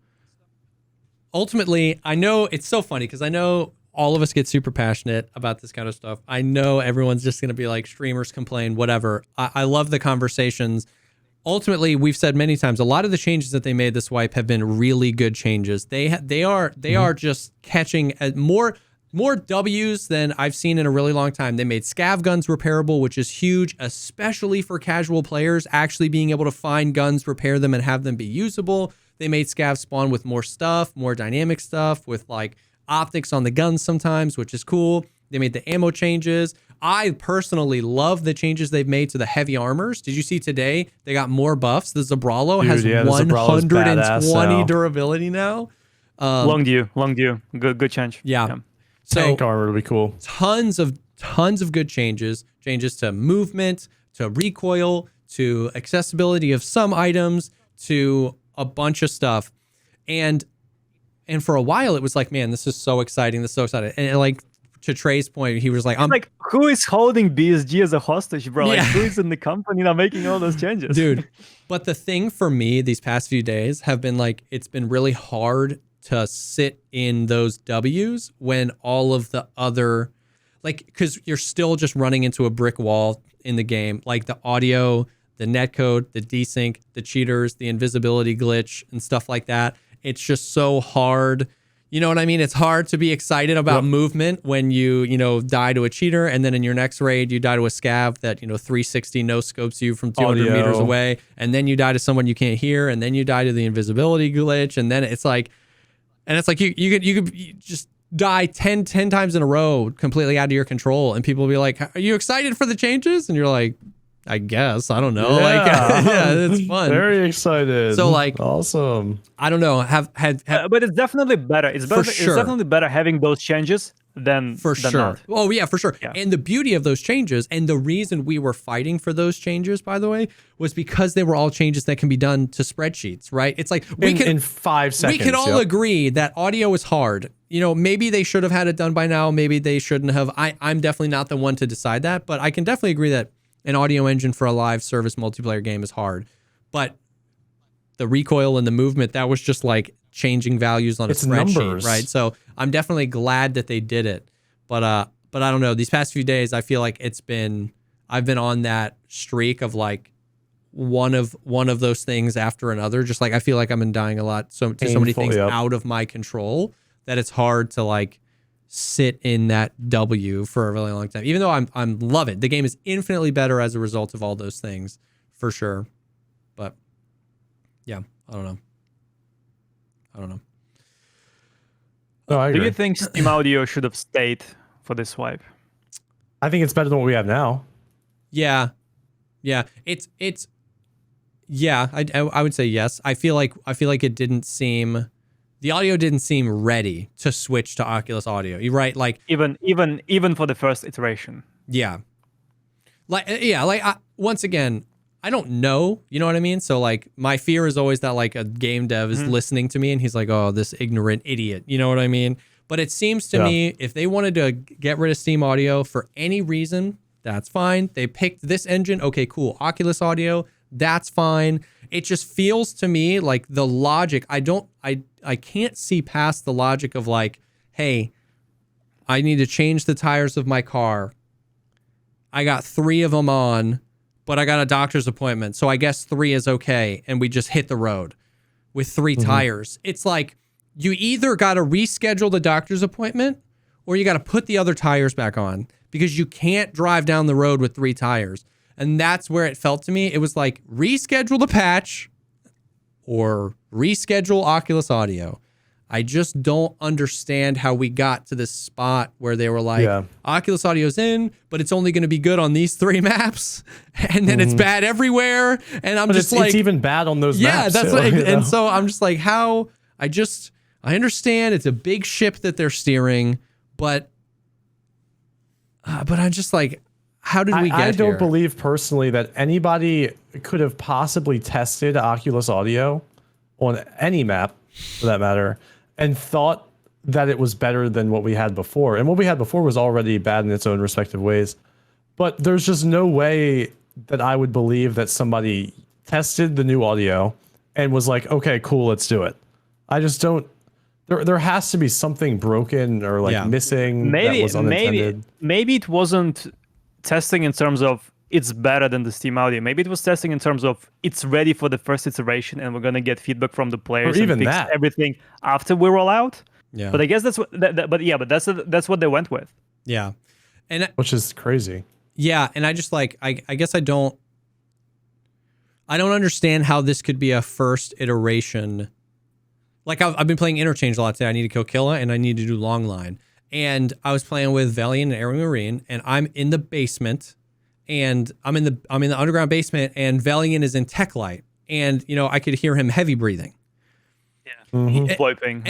ultimately, I know it's so funny because I know all of us get super passionate about this kind of stuff. I know everyone's just going to be like, streamers complain, whatever. I love the conversations. Ultimately, we've said many times, a lot of the changes that they made this wipe have been really good changes. They are just catching more W's than I've seen in a really long time. They made scav guns repairable, which is huge, especially for casual players, actually being able to find guns, repair them, and have them be usable. They made scav spawn with more stuff, more dynamic stuff, with like optics on the guns sometimes, which is cool. They made the ammo changes. I personally love the changes they've made to the heavy armors. Did you see today? They got more buffs. The Zabralo has the Zabralo's 120 badass now. durability now. Long due. Good change. Yeah. So Tank armor would be cool. tons of good changes to movement, to recoil, to accessibility of some items, to a bunch of stuff. And for a while it was like, man, this is so exciting. This is so exciting. And like, to Trey's point, he was like, I'm like, who is holding BSG as a hostage, bro? Like, Yeah. who is in the company now making all those changes? dude. But the thing for me these past few days have been like, it's been really hard to sit in those W's when all of the other, like, because you're still just running into a brick wall in the game, like the audio, the netcode, the desync, the cheaters, the invisibility glitch, and stuff like that. It's just so hard. You know what I mean? It's hard to be excited about movement when you die to a cheater, and then in your next raid you die to a scav that 360 no scopes you from 200 Audio. meters away, and then you die to someone you can't hear, and then you die to the invisibility glitch, and then it's like you could just die 10 times in a row completely out of your control, and people will be like, "Are you excited for the changes?" And you're like, I guess. I don't know. Yeah. Like, yeah, it's fun. Very excited. So, like, awesome. I don't know. But it's definitely better. It's better. sure. It's definitely better having those changes than for than sure. not. Oh yeah, for sure. Yeah. And the beauty of those changes, and the reason we were fighting for those changes, by the way, was because they were all changes that can be done to spreadsheets, right? It's like In 5 seconds. we can all agree that audio is hard. Maybe they should have had it done by now. Maybe they shouldn't have. I'm definitely not the one to decide that, but I can definitely agree that an audio engine for a live service multiplayer game is hard. But the recoil and the movement, that was just like changing values on a spreadsheet, numbers. right? So I'm definitely glad that they did it. But I don't know. These past few days, I feel like I've been on that streak of like one of those things after another. Just like I feel like I've been dying a lot so many Painful, things yep. out of my control that it's hard to like sit in that W for a really long time. Even though I'm love it. The game is infinitely better as a result of all those things, for sure. But yeah, I don't know. No, I agree. Do you think Steam Audio should have stayed for this wipe? I think it's better than what we have now. Yeah. It's yeah. I would say yes. I feel like it didn't seem. The audio didn't seem ready to switch to Oculus Audio. You're right. Like Even for the first iteration. yeah. Once again, I don't know. You know what I mean? So like my fear is always that like a game dev is listening to me and he's like, oh, this ignorant idiot. You know what I mean? But it seems to me if they wanted to get rid of Steam Audio for any reason, that's fine. They picked this engine. Okay, cool. Oculus Audio, that's fine. It just feels to me like the logic. I can't see past the logic of like, hey, I need to change the tires of my car. I got 3 of them on, but I got a doctor's appointment. So I guess 3 is okay. And we just hit the road with 3 tires. It's like you either got to reschedule the doctor's appointment or you got to put the other tires back on because you can't drive down the road with 3 tires. And that's where it felt to me. It was like reschedule the patch or reschedule Oculus Audio. I just don't understand how we got to this spot where they were like, Oculus Audio's in, but it's only going to be good on these 3 maps. And then it's bad everywhere. And I'm just like, it's even bad on those maps. Yeah, that's too, like, you know? and so I'm just like, how I understand it's a big ship that they're steering, but I'm just like, how did we get here? I don't believe personally that anybody could have possibly tested Oculus Audio on any map, for that matter, and thought that it was better than what we had before. And what we had before was already bad in its own respective ways. But there's just no way that I would believe that somebody tested the new audio and was like, okay, cool, let's do it. I just don't. There has to be something broken or like missing that was unintended. Maybe it wasn't testing in terms of it's better than the Steam Audio. Maybe it was testing in terms of it's ready for the first iteration and we're going to get feedback from the players or even and fix that. everything after we roll out. Yeah. But I guess that's what that's what they went with. Yeah. And which is crazy. Yeah, and I just like I guess I don't understand how this could be a first iteration. Like I've been playing Interchange a lot today. I need to kill Killa and I need to do Long Line. And I was playing with Valiant and Air Marine, and I'm in the basement, and I'm in the underground basement, and Valiant is in Tech Light, and you know I could hear him heavy breathing. Yeah, VoIPing,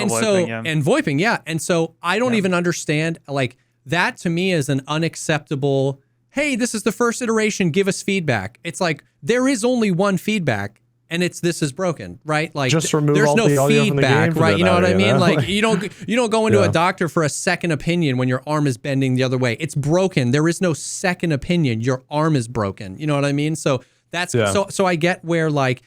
and so I don't even understand like that. To me is an unacceptable. Hey, this is the first iteration. Give us feedback. It's like there is only one feedback. And it's this is broken, right? Like just remove there's all no the audio feedback, from the game right? You know what I mean? know? Like you don't go into a doctor for a second opinion when your arm is bending the other way. It's broken. There is no second opinion. Your arm is broken. You know what I mean? So that's so I get where like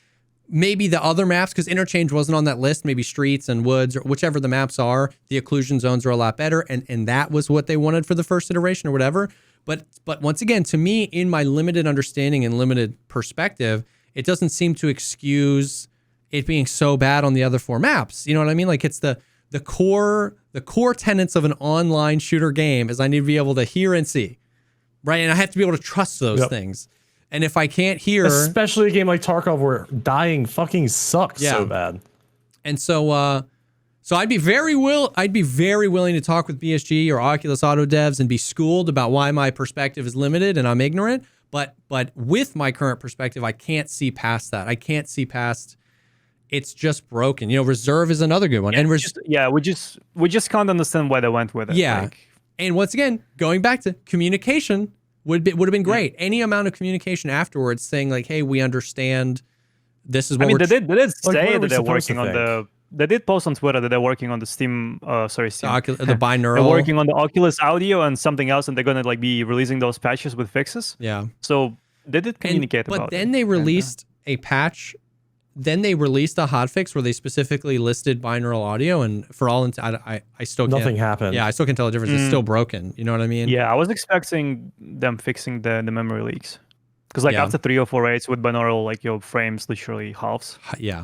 maybe the other maps, because Interchange wasn't on that list, maybe Streets and Woods or whichever the maps are, the occlusion zones are a lot better, and that was what they wanted for the first iteration or whatever. But once again, to me, in my limited understanding and limited perspective, it doesn't seem to excuse it being so bad on the other 4 maps. You know what I mean? Like it's the core tenets of an online shooter game is I need to be able to hear and see, right? And I have to be able to trust those things. And if I can't hear, especially a game like Tarkov where dying fucking sucks so bad. And so I'd be very willing to talk with BSG or Oculus Auto devs and be schooled about why my perspective is limited and I'm ignorant. But with my current perspective, I can't see past that. I can't see past it's just broken. You know, Reserve is another good one. Yeah, and we just can't understand why they went with it. Yeah. Like, and once again, going back to communication would have been great. Any amount of communication afterwards saying like, hey, we understand this is what they did say that they're supposed working to on think? They did post on Twitter that they're working on the Steam, the They're binaural. working on the Oculus Audio and something else, and they're gonna like be releasing those patches with fixes. Yeah. So they did communicate about it. But then they released a patch. Then they released a hotfix where they specifically listed binaural audio, and for all I still can't. Nothing happened. Yeah, I still can't tell the difference. It's still broken. You know what I mean? Yeah, I was expecting them fixing the memory leaks, because like after 3 or 4 raids with binaural, like your frames literally halves. Yeah.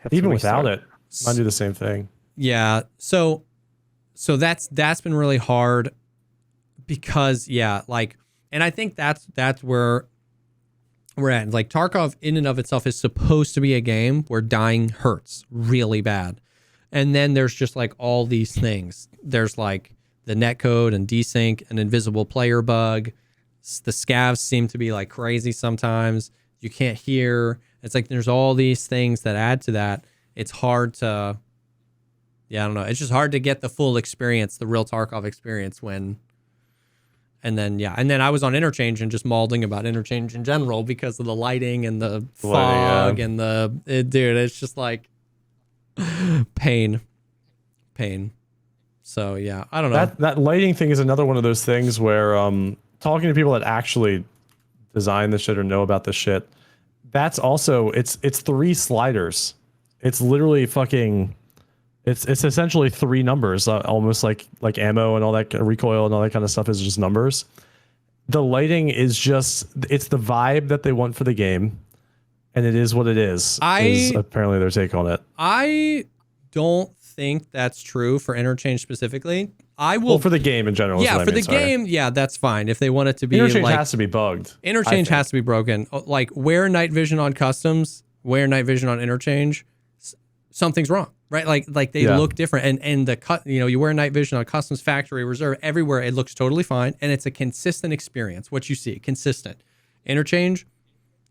Even without it, I do the same thing. Yeah. So that's been really hard because like, and I think that's where we're at. Like Tarkov in and of itself is supposed to be a game where dying hurts really bad. And then there's just like all these things. There's like the netcode and desync, an invisible player bug. The scavs seem to be like crazy sometimes. You can't hear. It's like there's all these things that add to that. It's hard to, I don't know. It's just hard to get the full experience, the real Tarkov experience and then I was on Interchange and just mauling about Interchange in general because of the lighting and the fog and dude, it's just like pain. So yeah, I don't know. That lighting thing is another one of those things where talking to people that actually design the shit or know about the shit, that's also it's 3 sliders. It's literally fucking it's essentially 3 numbers, almost like ammo and all that, recoil and all that kind of stuff is just numbers. The lighting is just, it's the vibe that they want for the game, and it is what it is apparently their take on it. I don't think that's true for Interchange specifically. Well, for the game in general. Yeah, for the game, yeah, that's fine. If they want it to be Interchange like, has to be bugged. Interchange has to be broken. Like, wear night vision on customs, wear night vision on Interchange, something's wrong, right? Like they look different, and the cut, you wear night vision on customs, factory, reserve, everywhere, it looks totally fine, and it's a consistent experience. What you see, consistent. Interchange,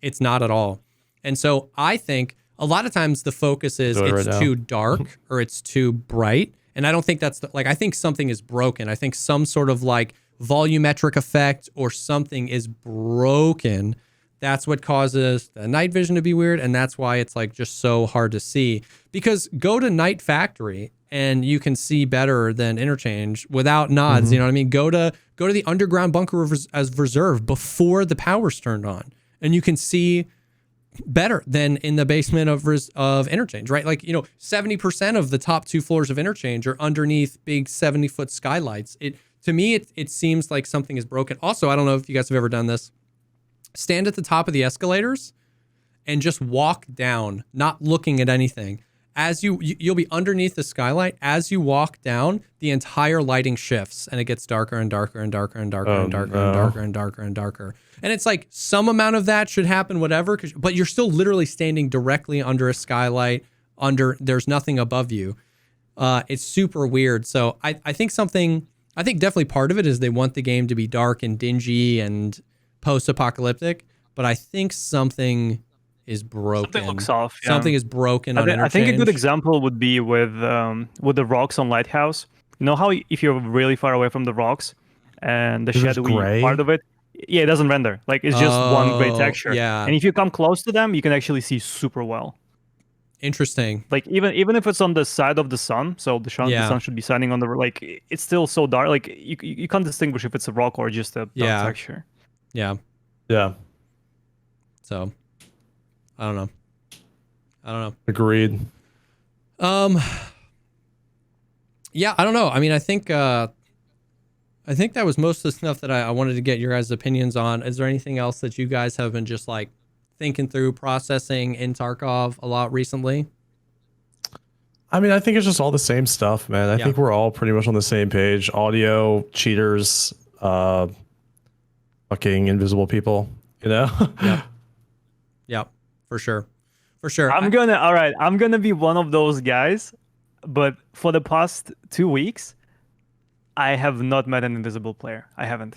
it's not at all. And so I think a lot of times the focus is it's too dark or it's too bright. And I don't think that's I think something is broken. I think some sort of like volumetric effect or something is broken. That's what causes the night vision to be weird. And that's why it's like just so hard to see, because go to Night Factory and you can see better than Interchange without nods. You know what I mean? Go to the underground bunker as reserve before the power's turned on, and you can see better than in the basement of Interchange, right? Like, 70% of the top 2 floors of Interchange are underneath big 70-foot skylights. To me, it seems like something is broken. Also, I don't know if you guys have ever done this. Stand at the top of the escalators and just walk down, not looking at anything. As you'll be underneath the skylight. As you walk down, the entire lighting shifts and it gets darker and darker and darker and darker and darker and darker and darker and darker. And it's like some amount of that should happen, whatever, but you're still literally standing directly under a skylight. There's nothing above you. It's super weird. So I think definitely part of it is they want the game to be dark and dingy and post-apocalyptic, but I think something is broken. Something looks off. Yeah. Something is broken on Interchange. I think a good example would be with the rocks on Lighthouse. You know how if you're really far away from the rocks and the shadowy part of it, it doesn't render. Like, it's just one gray texture. Yeah. And if you come close to them, you can actually see super well. Interesting. Like, even if it's on the side of the sun, so the sun should be shining on the, like, it's still so dark. Like, you can't distinguish if it's a rock or just a dark texture. Yeah. Yeah. So, I don't know. Agreed. Yeah, I don't know. I mean, I think that was most of the stuff that I wanted to get your guys' opinions on. Is there anything else that you guys have been just like thinking through, processing in Tarkov a lot recently? I mean, I think it's just all the same stuff, man. I think we're all pretty much on the same page. Audio, cheaters, fucking invisible people, Yeah, for sure. I'm gonna be one of those guys, but for the past 2 weeks, I have not met an invisible player. I haven't.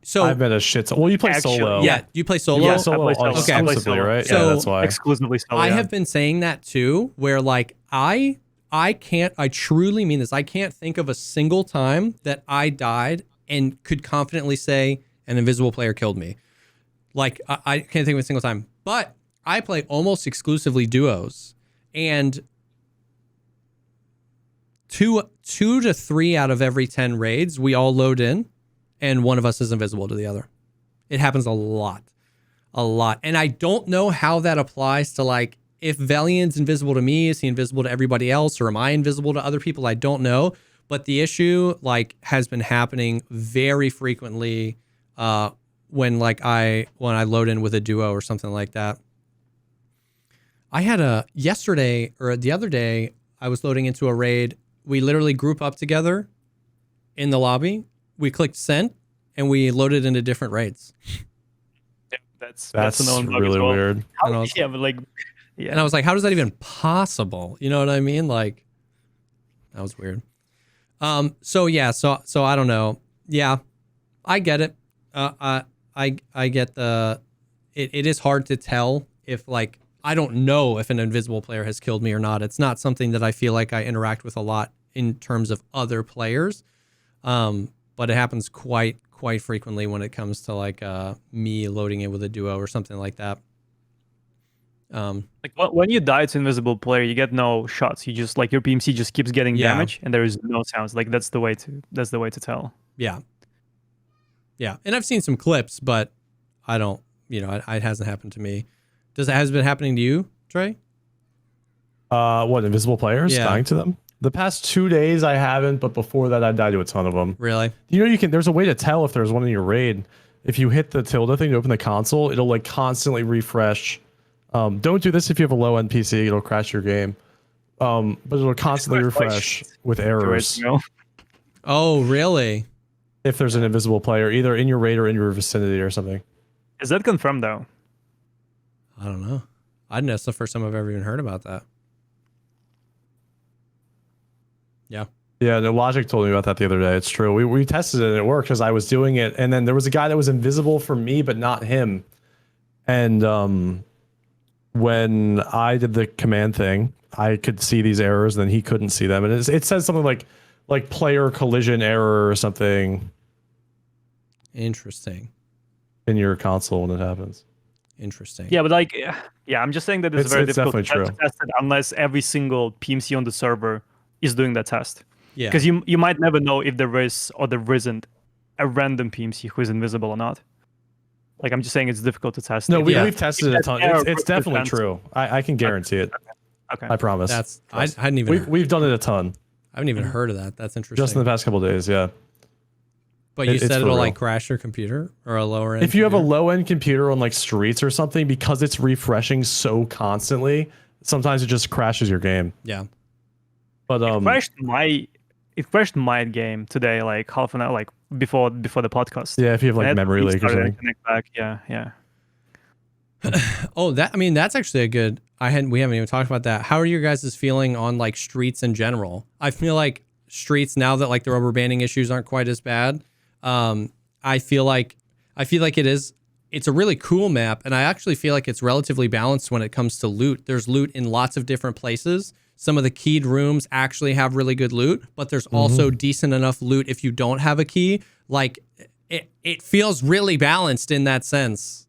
So I've met a shit. Well, you play solo. Yeah, you play solo. Yeah, solo. Okay, exclusively, right? So yeah, that's why. Exclusively solo. I have been saying that too, where like I truly mean this. I can't think of a single time that I died and could confidently say an invisible player killed me. Like, I can't think of a single time. But I play almost exclusively duos, and two to 3 out of every 10 raids, we all load in, and one of us is invisible to the other. It happens a lot. And I don't know how that applies to, like, if Valiant's invisible to me, is he invisible to everybody else, or am I invisible to other people? I don't know. But the issue, like, has been happening very frequently when I load in with a duo or something like that. I had yesterday or the other day, I was loading into a raid. We literally group up together in the lobby. We clicked send and we loaded into different raids. Yeah, that's really weird. And I was like, how is that even possible? You know what I mean? Like, that was weird. So I don't know. Yeah, I get it. I get it is hard to tell if, like, I don't know if an invisible player has killed me or not. It's not something that I feel like I interact with a lot in terms of other players. But it happens quite frequently when it comes to like me loading in with a duo or something like that. Like when you die to invisible player, you get no shots. You just like your PMC just keeps getting damage, and there is no sounds. Like that's the way to tell. Yeah. Yeah, and I've seen some clips, but I don't. It hasn't happened to me. Has it been happening to you, Trey? What, invisible players dying to them? The past 2 days I haven't, but before that I died to a ton of them. Really? There's a way to tell if there's one in your raid. If you hit the tilde thing to open the console, it'll like constantly refresh. Don't do this if you have a low end PC, it'll crash your game. But it'll constantly refresh with errors. Oh, really? If there's an invisible player, either in your raid or in your vicinity or something. Is that confirmed though? I don't know. That's the first time I've ever even heard about that. Yeah. Yeah, the Logic told me about that the other day. It's true. We tested it and it worked because I was doing it, and then there was a guy that was invisible for me, but not him. And when I did the command thing, I could see these errors, and then he couldn't see them. And it says something like player collision error or something. Interesting. In your console when it happens. Interesting. Yeah, but I'm just saying that it's very difficult to test it unless every single PMC on the server is doing that test. Yeah. Because you might never know if there is or there isn't a random PMC who is invisible or not. Like, I'm just saying it's difficult to test. No, we've tested it a ton. It's definitely true. I can guarantee it. Okay. I promise. I hadn't even... We've done it a ton. I haven't even heard of that. That's interesting. Just in the past couple of days, yeah. But you said it'll like crash your computer or a lower end. If you have a low end computer on like Streets or something, because it's refreshing so constantly, sometimes it just crashes your game. Yeah. But it crashed my game today, like half an hour, like before the podcast. Yeah, if you have like memory leak or something. Connect back. Yeah. Oh, that's actually a good. We haven't even talked about that. How are your guys' feeling on like Streets in general? I feel like Streets, now that like the rubber banding issues aren't quite as bad, I feel like it's a really cool map, and I actually feel like it's relatively balanced when it comes to loot. There's loot in lots of different places. Some of the keyed rooms actually have really good loot, but there's also decent enough loot if you don't have a key. Like it feels really balanced in that sense.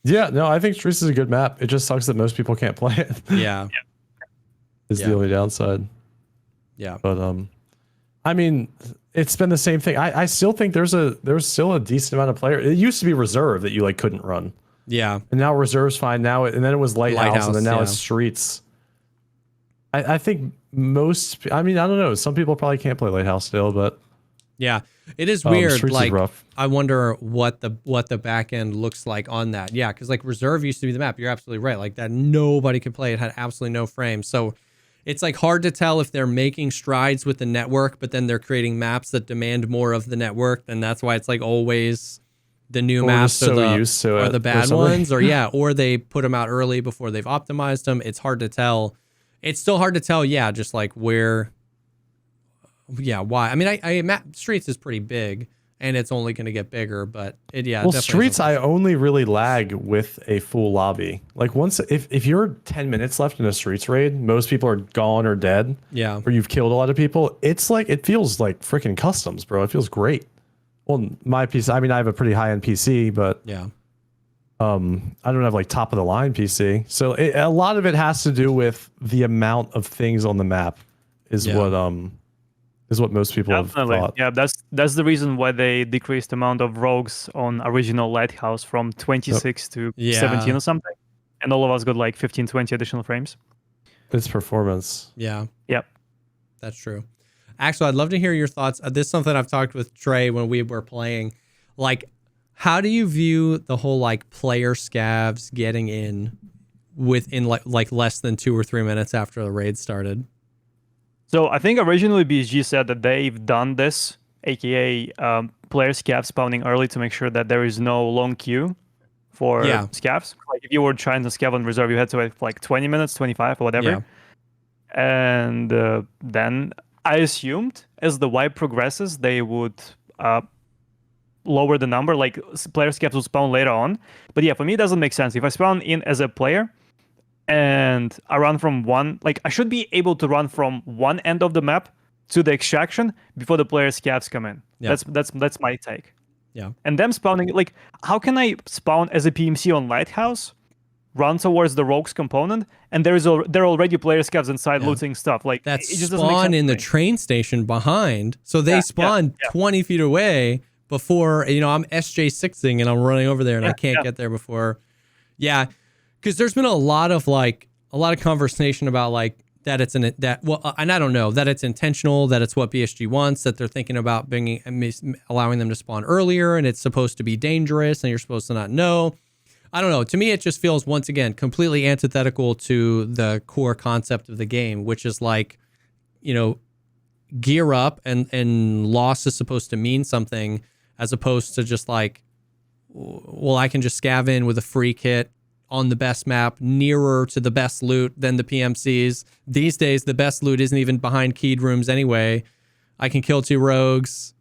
Yeah, no, I think Streets is a good map. It just sucks that most people can't play it. Yeah. Is the only downside. Yeah. But I mean, it's been the same thing. I still think there's still a decent amount of players. It used to be Reserve that you like couldn't run. Yeah. And now Reserve's fine now, and then it was Lighthouse and then now it's Streets. I think I don't know. Some people probably can't play Lighthouse still, but yeah, it is weird. Streets like, is rough. I wonder what the back end looks like on that. Yeah, because like Reserve used to be the map. You're absolutely right. Like that, nobody could play. It had absolutely no frame. So it's like hard to tell if they're making strides with the network, but then they're creating maps that demand more of the network. And that's why it's like always the new maps are the bad ones, or they put them out early before they've optimized them. It's hard to tell. It's still hard to tell. Yeah, just like where. Yeah, why? I mean, map Streets is pretty big, and it's only going to get bigger. But well, Streets I only really lag with a full lobby. Like once, if you're 10 minutes left in a Streets raid, most people are gone or dead. Yeah, or you've killed a lot of people. It's like it feels like freaking customs, bro. It feels great. Well, my PC. I mean, I have a pretty high end PC, but yeah. I don't have like top of the line PC. So a lot of it has to do with the amount of things on the map. Is what most people have thought. Yeah, that's the reason why they decreased the amount of rogues on original Lighthouse from 26 to 17 or something. And all of us got like 15, 20 additional frames. It's performance. Yeah. Yep. That's true. Axel, I'd love to hear your thoughts. This is something I've talked with Trey when we were playing. Like, how do you view the whole like player scavs getting in within like less than 2 or 3 minutes after the raid started? So I think originally BSG said that they've done this, aka player scav spawning early to make sure that there is no long queue for scavs. Like if you were trying to scav on Reserve, you had to wait like 20 minutes, 25 or whatever. Yeah. And then I assumed as the wipe progresses, they would lower the number, like player scavs will spawn later on. But yeah, for me, it doesn't make sense. If I spawn in as a player, and I run from I should be able to run from one end of the map to the extraction before the player scavs come in. Yeah. That's my take. Yeah. And them spawning, like, how can I spawn as a PMC on Lighthouse, run towards the rogues component, and there are already player scavs inside looting stuff. Like that it just doesn't make spawn sense in to the me. train station behind. So they spawn 20 feet away before, I'm SJ6ing and I'm running over there and I can't get there before. Yeah. Cause there's been a lot of conversation about like that it's and I don't know that it's intentional, that it's what BSG wants, that they're thinking about allowing them to spawn earlier and it's supposed to be dangerous and you're supposed to not know. I don't know. To me, it just feels, once again, completely antithetical to the core concept of the game, which is like, gear up and loss is supposed to mean something, as opposed to just like, well, I can just scav in with a free kit on the best map, nearer to the best loot than the PMCs. These days, the best loot isn't even behind keyed rooms anyway. I can kill 2 rogues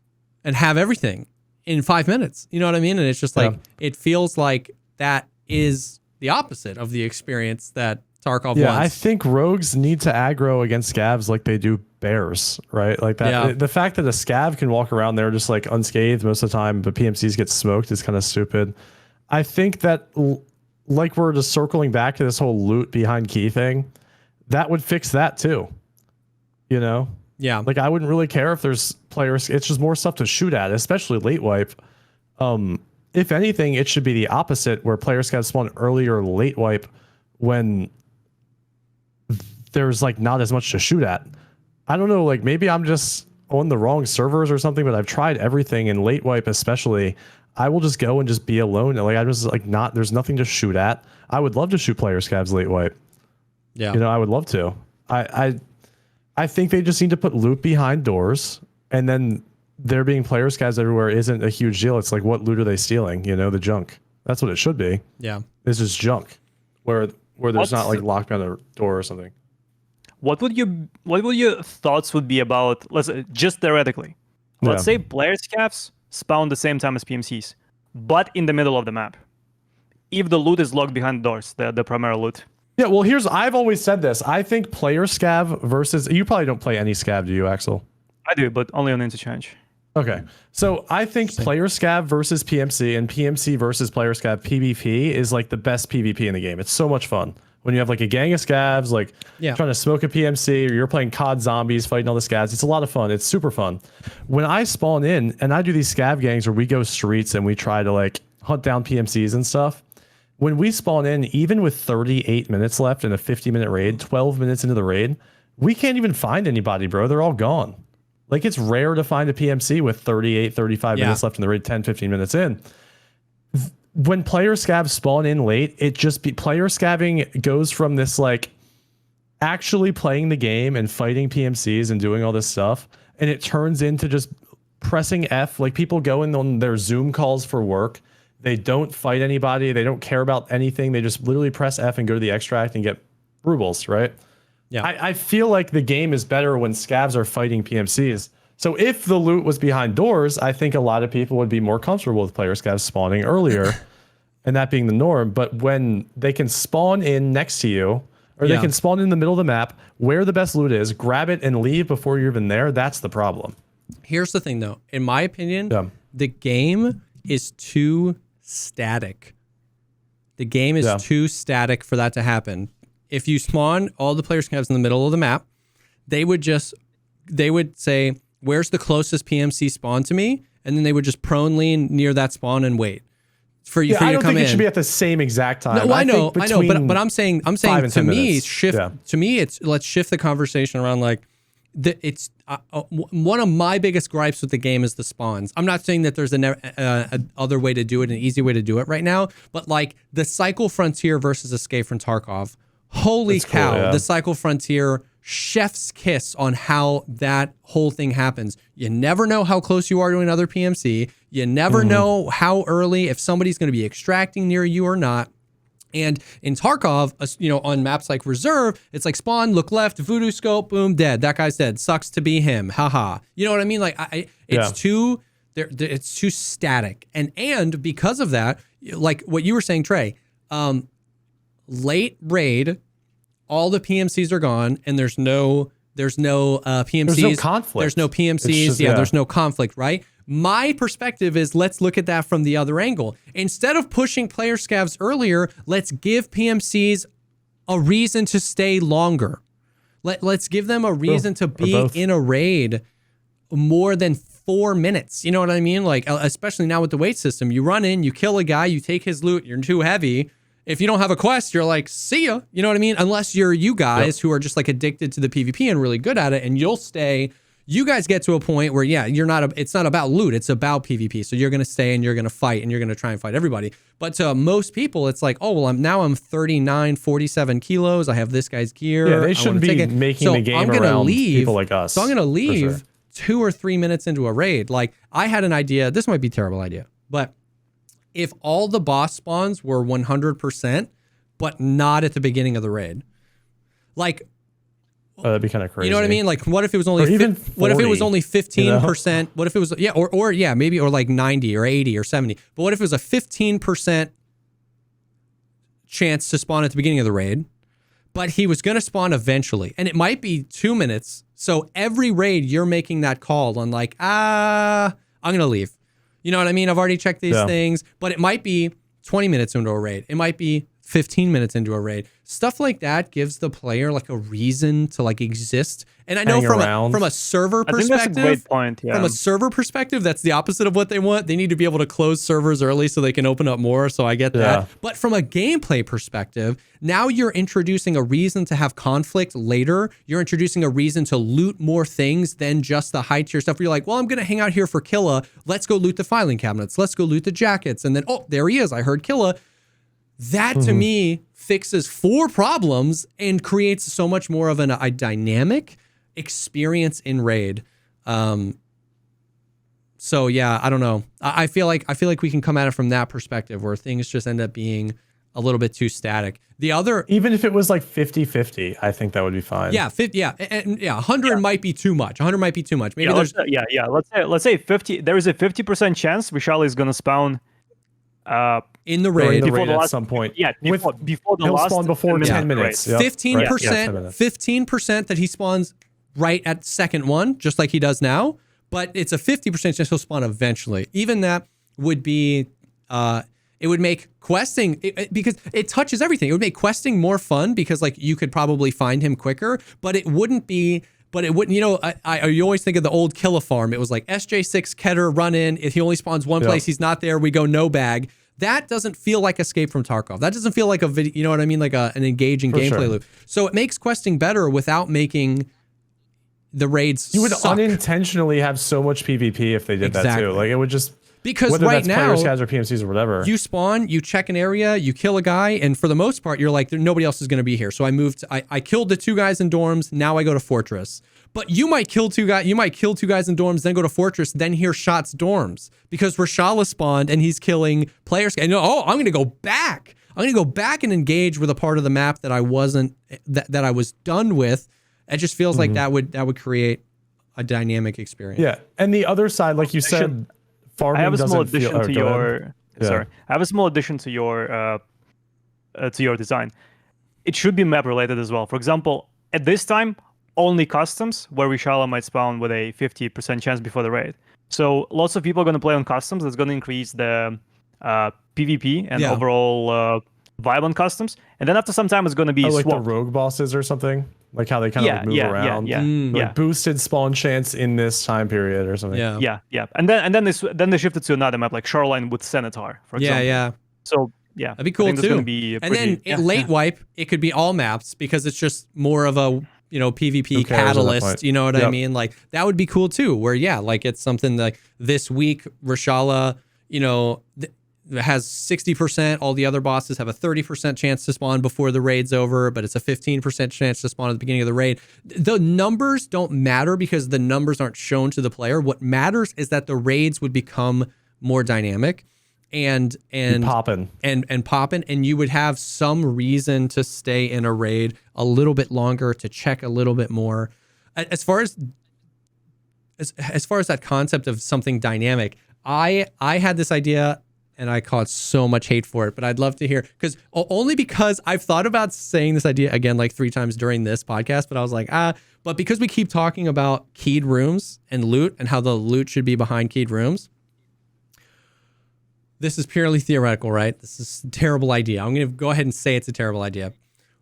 and have everything in 5 minutes. You know what I mean? And it's just like, it feels like that is the opposite of the experience that Tarkov wants. I think rogues need to aggro against scavs like they do bears, right? Like that. Yeah. The fact that a scav can walk around there just like unscathed most of the time, but PMCs get smoked is kind of stupid. I think that, like, we're just circling back to this whole loot behind key thing, that would fix that too. Yeah. Like, I wouldn't really care if there's players. It's just more stuff to shoot at, especially late wipe. If anything, it should be the opposite, where players got to spawn early or late wipe when there's like not as much to shoot at. I don't know, like maybe I'm just on the wrong servers or something, but I've tried everything, in late wipe especially. I will just go and just be alone. And like, I'm just like there's nothing to shoot at. I would love to shoot player scavs late wipe. Yeah. I would love to. I think they just need to put loot behind doors, and then there being player scavs everywhere isn't a huge deal. It's like, what loot are they stealing? The junk. That's what it should be. Yeah. It's just junk where there's not like locked behind a door or something. What would your thoughts would be about, just theoretically, let's say player scavs spawn the same time as PMCs, but in the middle of the map, if the loot is locked behind doors, the primary loot? Yeah, well, I've always said this. I think player scav versus, you probably don't play any scav, do you, Axel? I do, but only on interchange. Okay, so I think player scav versus PMC and PMC versus player scav PvP is like the best PvP in the game. It's so much fun when you have like a gang of scavs like trying to smoke a PMC, or you're playing COD zombies fighting all the scavs. It's a lot of fun. It's super fun. When I spawn in and I do these scav gangs where we go streets and we try to like hunt down PMCs and stuff, when we spawn in, even with 38 minutes left in a 50-minute raid, 12 minutes into the raid, we can't even find anybody, bro. They're all gone. Like, it's rare to find a PMC with 38, 35 minutes left in the raid, 10, 15 minutes in. When player scavs spawn in late, player scabbing goes from this, like, actually playing the game and fighting PMCs and doing all this stuff, and it turns into just pressing F. Like, people go in on their Zoom calls for work. They don't fight anybody. They don't care about anything. They just literally press F and go to the extract and get rubles, right? Yeah. I feel like the game is better when scavs are fighting PMCs. So if the loot was behind doors, I think a lot of people would be more comfortable with player scavs spawning earlier and that being the norm. But when they can spawn in next to you, or they can spawn in the middle of the map where the best loot is, grab it and leave before you're even there, that's the problem. Here's the thing, though. In my opinion, the game is too static. The game is too static for that to happen. If you spawn all the player scavs in the middle of the map, they would say, where's the closest PMC spawn to me? And then they would just prone lean near that spawn and wait for you to come in. I don't think it should be at the same exact time. No, I know, but I'm saying to me, let's shift the conversation around like it's one of my biggest gripes with the game is the spawns. I'm not saying that there's a other way to do it, an easy way to do it right now, but like the Cycle Frontier versus Escape from Tarkov. Holy cow, the Cycle Frontier, chef's kiss on how that whole thing happens. You never know how close you are to another PMC. You never know how early, if somebody's going to be extracting near you or not. And in Tarkov, on maps like Reserve, it's like spawn, look left, voodoo scope, boom, dead. That guy's dead. Sucks to be him. Haha. You know what I mean? Like it's too static. And because of that, like what you were saying, Trey, late raid, all the PMCs are gone, and there's no PMCs. There's no conflict. There's no PMCs. There's no conflict, right? My perspective is let's look at that from the other angle. Instead of pushing player scavs earlier, let's give PMCs a reason to stay longer. Let's give them a reason to be in a raid more than 4 minutes. You know what I mean? Like, especially now with the weight system, you run in, you kill a guy, you take his loot, you're too heavy. If you don't have a quest, you're like, see ya. You know what I mean? Unless you're you guys who are just like addicted to the PvP and really good at it, and you'll stay. You guys get to a point where, yeah, it's not about loot, it's about PvP. So you're going to stay and you're going to fight and you're going to try and fight everybody. But to most people, it's like, oh, well, I'm 39, 47 kilos. I have this guy's gear. Yeah, they shouldn't be making the game around people like us. So I'm going to leave 2 or 3 minutes into a raid. Like, I had an idea. This might be a terrible idea, but if all the boss spawns were 100%, but not at the beginning of the raid, like, that'd be kind of crazy. You know what I mean? Like, what if it was only what if it was only 15%? You know? What if it was maybe or like 90 or 80 or 70? But what if it was a 15% chance to spawn at the beginning of the raid, but he was going to spawn eventually, and it might be 2 minutes. So every raid you're making that call on like, I'm going to leave. You know what I mean? I've already checked these things, but it might be 20 minutes into a raid. It might be 15 minutes into a raid. Stuff like that gives the player like a reason to like exist. And I know from a server perspective, I think that's a great point. Yeah. From a server perspective, that's the opposite of what they want. They need to be able to close servers early so they can open up more. So I get that. But from a gameplay perspective, now you're introducing a reason to have conflict later. You're introducing a reason to loot more things than just the high tier stuff where you're like, well, I'm going to hang out here for Killa. Let's go loot the filing cabinets. Let's go loot the jackets. And then, oh, there he is. I heard Killa. That to me fixes 4 problems and creates so much more of a dynamic experience in raid. So yeah, I don't know. I feel like we can come at it from that perspective where things just end up being a little bit too static. The other, even if it was like 50-50, I think that would be fine. Yeah, 100 might be too much. 100 might be too much. Maybe let's say 50. There is a 50% chance Vishal is gonna spawn in the raid at some point. Yeah, before the last spawn before 10 minutes. 15% that he spawns right at second one, just like he does now. But it's a 50% chance he'll spawn eventually. Even that would be, it would make questing, because it touches everything. It would make questing more fun because like you could probably find him quicker, but it wouldn't, you know, you always think of the old Killa farm. It was like SJ6 Keter run in. If he only spawns one place, he's not there. We go no bag. That doesn't feel like Escape from Tarkov. That doesn't feel like a video, you know what I mean? Like an engaging gameplay loop. So it makes questing better without making the raids You would suck. Unintentionally have so much PvP if they did that too. Like it would just, because whether right that's now, player scavs or PMCs or whatever. You spawn, you check an area, you kill a guy, and for the most part, you're like, nobody else is going to be here. So I moved, I killed the 2 guys in dorms, now I go to Fortress. But you might kill 2 guys, in dorms, then go to Fortress, then hear shots dorms. Because Rashala spawned and he's killing players. And I'm going to go back. I'm going to go back and engage with a part of the map that I wasn't, that I was done with. It just feels like that would create a dynamic experience. Yeah. And the other side, like you said, farming I have a small doesn't addition feel, to your. Sorry, I have a small addition to your design. It should be map related as well. For example, at this time, only customs where Rishala might spawn with a 50% chance before the raid. So lots of people are going to play on customs. That's going to increase the PvP and overall vibe on customs. And then after some time, it's going to be like swapped. the rogue bosses or something. Like how they kind of move around. Like boosted spawn chance in this time period or something. Yeah. And then they shifted to another map like Shoreline with Senator, for example. Yeah. So yeah, that'd be cool too. And then late wipe, it could be all maps because it's just more of a PvP catalyst. You know what I mean? Like that would be cool too. Where like it's something like this week, Rashala, has 60%. All the other bosses have a 30% chance to spawn before the raid's over, but it's a 15% chance to spawn at the beginning of the raid. The numbers don't matter because the numbers aren't shown to the player. What matters is that the raids would become more dynamic and poppin', and you would have some reason to stay in a raid a little bit longer, to check a little bit more. As far as that concept of something dynamic, I had this idea and I caught so much hate for it, but I'd love to hear, only because I've thought about saying this idea again like 3 times during this podcast, but I was like, but But because we keep talking about keyed rooms and loot and how the loot should be behind keyed rooms, this is purely theoretical, right? This is a terrible idea. I'm going to go ahead and say it's a terrible idea.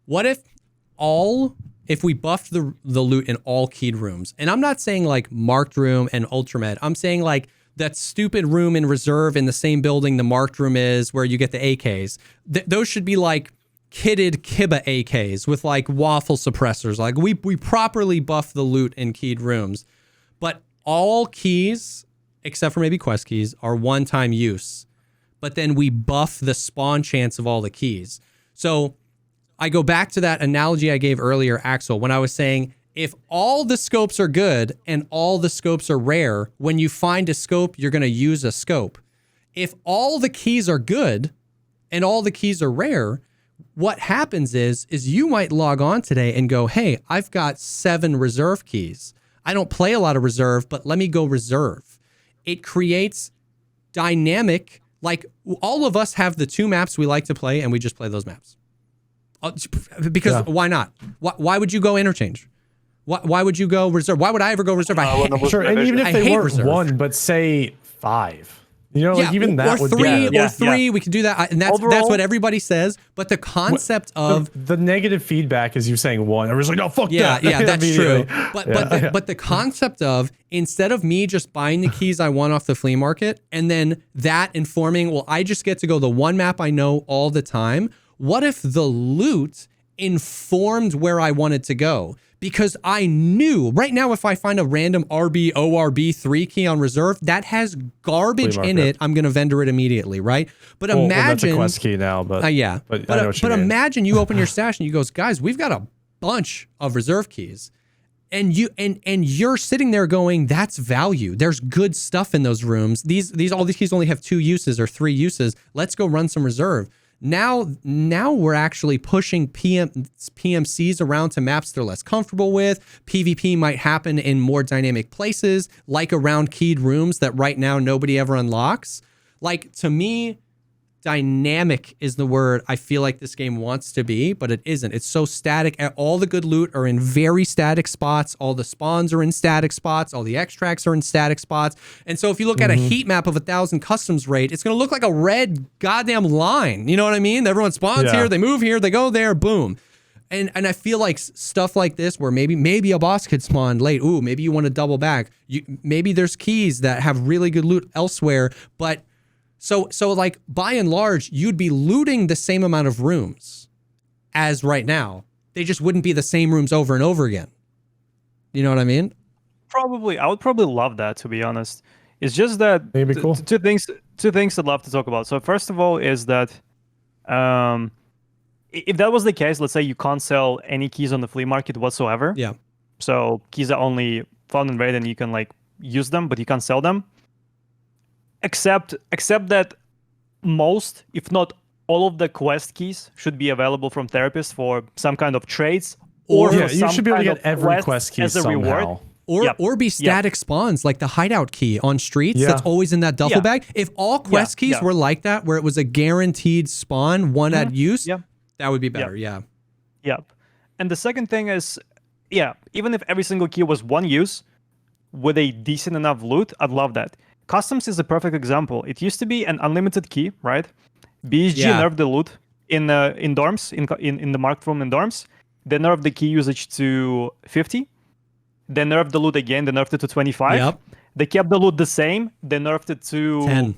What if we buffed the loot in all keyed rooms? And I'm not saying like marked room and ultramed. I'm saying like that stupid room in reserve in the same building the marked room is where you get the AKs. Those should be like kitted Kiba AKs with like waffle suppressors. Like we properly buff the loot in keyed rooms. But all keys, except for maybe quest keys, are one-time use. But then we buff the spawn chance of all the keys. So I go back to that analogy I gave earlier, Axel, when I was saying, if all the scopes are good and all the scopes are rare, when you find a scope, you're going to use a scope. If all the keys are good and all the keys are rare, what happens is you might log on today and go, hey, I've got 7 reserve keys. I don't play a lot of reserve, but let me go reserve. It creates dynamic, like all of us have the 2 maps we like to play and we just play those maps. Because why not? Why would you go interchange? Why would you go reserve? Why would I ever go reserve? Sure, and even if they weren't reserve. 1, but say 5. You know, like even that would be... 3, we can do that. And that's what everybody says. But the concept of... The negative feedback is you saying 1. Everyone's like, no, fuck that. Yeah, that's true. But the concept of, instead of me just buying the keys I want off the flea market, and then that informing, well, I just get to go the one map I know all the time. What if the loot informed where I wanted to go? Because I knew right now, if I find a random RB ORB 3 key on reserve that has garbage in it, I'm going to vendor it immediately, right? But imagine that's a quest key now, but but imagine you open your stash and you goes, guys, we've got a bunch of reserve keys, and you're sitting there going, that's value. There's good stuff in those rooms. All these keys only have 2 uses or 3 uses. Let's go run some reserve. Now we're actually pushing PMCs around to maps they're less comfortable with. PvP might happen in more dynamic places, like around keyed rooms that right now nobody ever unlocks. Like, to me, dynamic is the word I feel like this game wants to be, but it isn't. It's so static. All the good loot are in very static spots. All the spawns are in static spots. All the extracts are in static spots. And so if you look at a heat map of 1,000 customs rate, it's going to look like a red goddamn line. You know what I mean? Everyone spawns here, they move here, they go there, boom. And I feel like stuff like this, where maybe a boss could spawn late. Ooh, maybe you want to double back. Maybe there's keys that have really good loot elsewhere, but So like, by and large, you'd be looting the same amount of rooms as right now. They just wouldn't be the same rooms over and over again. You know what I mean? Probably. I would probably love that, to be honest. It's just that maybe cool. Two things I'd love to talk about. So first of all is that if that was the case, let's say you can't sell any keys on the flea market whatsoever. Yeah. So keys are only found in raid and you can like use them, but you can't sell them. Except that most, if not all of the quest keys should be available from therapists for some kind of trades, or you should be able to get every quest key as a reward. Or be static spawns, like the hideout key on streets that's always in that duffel bag. If all quest keys were like that, where it was a guaranteed spawn, one at use, that would be better. Yep. And the second thing is, even if every single key was one use with a decent enough loot, I'd love that. Customs is a perfect example. It used to be an unlimited key, right? BSG nerfed the loot in dorms, in the marked room in dorms. They nerfed the key usage to 50. They nerfed the loot again. They nerfed it to 25. Yep. They kept the loot the same. They nerfed it to 10.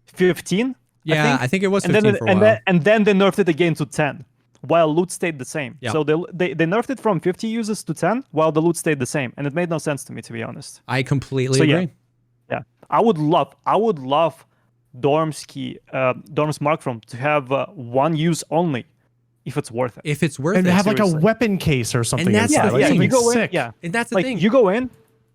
15. Yeah, I think it was 15 for a while. And then they nerfed it again to 10, while loot stayed the same. Yep. So they nerfed it from 50 uses to 10, while the loot stayed the same. And it made no sense to me, to be honest. I completely agree. Yeah. I would love Dorm's marked room to have one use only, if it's worth it. If it's worth and it. And have like a weapon case or something. And that's inside. the thing. You go sick. in, and that's the like, thing. You go in,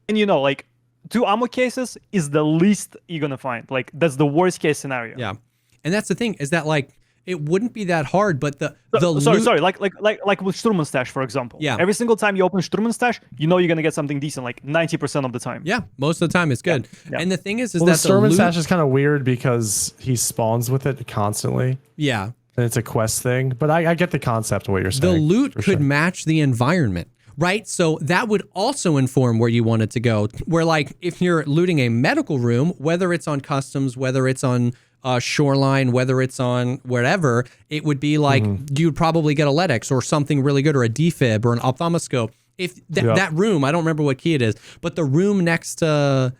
and you know, like 2 ammo cases is the least you're gonna find. Like that's the worst case scenario. Yeah, and that's the thing is that like it wouldn't be that hard, but the sorry, like with Sturman Stash, for example. Yeah. Every single time you open Sturman Stash, you know you're gonna get something decent, like 90% of the time. Yeah, most of the time it's good. Yeah. And the thing is that the Sturman Stash is kind of weird because he spawns with it constantly. Yeah. And it's a quest thing, but I get the concept of what you're saying. The loot could match the environment. right? So that would also inform where you want it to go. Where like if you're looting a medical room, whether it's on customs, whether it's on shoreline, whether it's on wherever, it would be like you'd probably get a LEDX or something really good, or a defib or an ophthalmoscope. If that room, I don't remember what key it is, but the room next to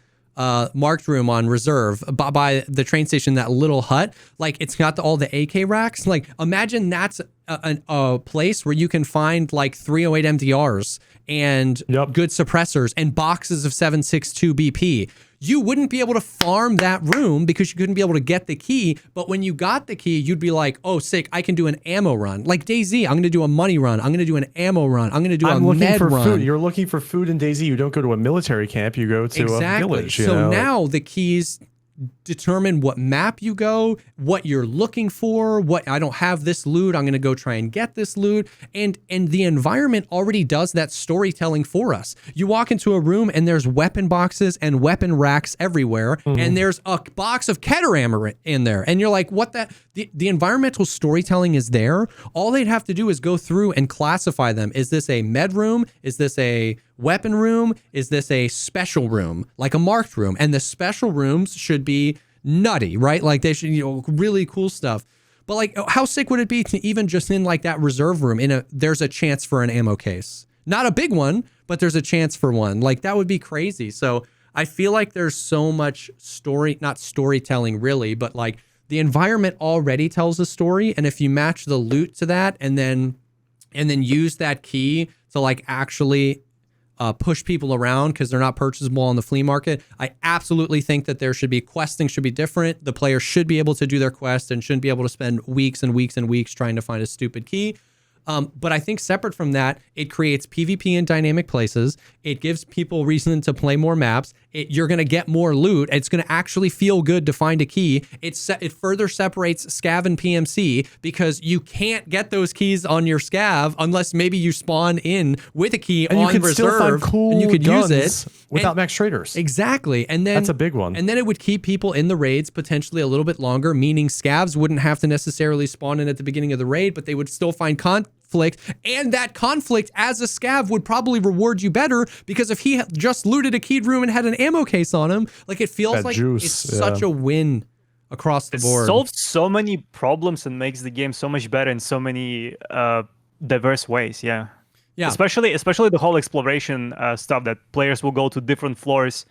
marked room on reserve by the train station, that little hut, like it's got all the AK racks. Like imagine that's a place where you can find like 308 MDRs and good suppressors and boxes of 7.62 BP. You wouldn't be able to farm that room because you couldn't be able to get the key. But when you got the key, you'd be like, oh, sick, I can do an ammo run. Like DayZ, I'm going to do a money run. I'm going to do an ammo run. I'm going to do a med run. Food. You're looking for food in DayZ. You don't go to a military camp. You go to a village. So now the keys determine what map you go, what you're looking for, what I don't have this loot, I'm going to go try and get this loot. And the environment already does that storytelling for us. You walk into a room and there's weapon boxes and weapon racks everywhere. And there's a box of Keter ammo in there. And you're like, what that? The environmental storytelling is there. All they'd have to do is go through and classify them. Is this a med room? Is this a weapon room? Is this a special room, like a marked room? And the special rooms should be nutty, right? Like they should, really cool stuff. But like, how sick would it be to even just in like that reserve room, there's a chance for an ammo case, not a big one, but there's a chance for one. Like that would be crazy. So I feel like there's so much not storytelling really, but like the environment already tells a story. And if you match the loot to that and then use that key to like actually push people around because they're not purchasable on the flea market, I absolutely think that there should be questing should be different. The player should be able to do their quest and shouldn't be able to spend weeks and weeks and weeks trying to find a stupid key. But I think separate from that, it creates PvP in dynamic places. It gives people reason to play more maps. You're going to get more loot. It's going to actually feel good to find a key. It further separates Scav and PMC because you can't get those keys on your Scav unless maybe you spawn in with a key and on you could reserve still find cool and you could use guns it without max traders. Exactly. And then that's a big one. And then it would keep people in the raids potentially a little bit longer, meaning Scavs wouldn't have to necessarily spawn in at the beginning of the raid, but they would still find conflict, and that conflict as a Scav would probably reward you better because if he just looted a keyed room and had an ammo case on him, like it feels that like juice, it's such a win across the board. It solves so many problems and makes the game so much better in so many diverse ways. Yeah. Especially the whole exploration stuff that players will go to different floors,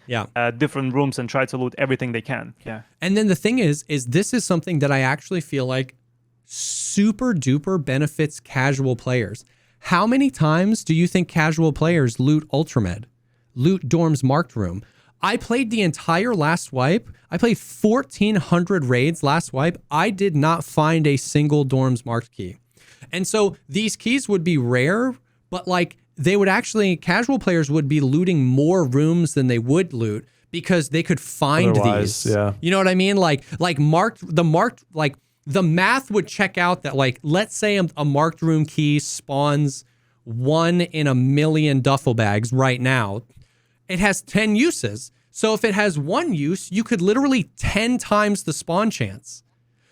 different rooms, and try to loot everything they can. Yeah. And then the thing is this is something that I actually feel like super duper benefits casual players. How many times do you think casual players loot Ultramed, loot Dorm's marked room? I played the entire last wipe. I played 1,400 raids last wipe. I did not find a single Dorm's marked key. And so these keys would be rare, but like they would actually, casual players would be looting more rooms than they would loot because they could find these. Yeah. You know what I mean? Like the math would check out that, like, let's say a marked room key spawns 1 in a million duffel bags right now. It has 10 uses. So if it has 1 use, you could literally 10 times the spawn chance.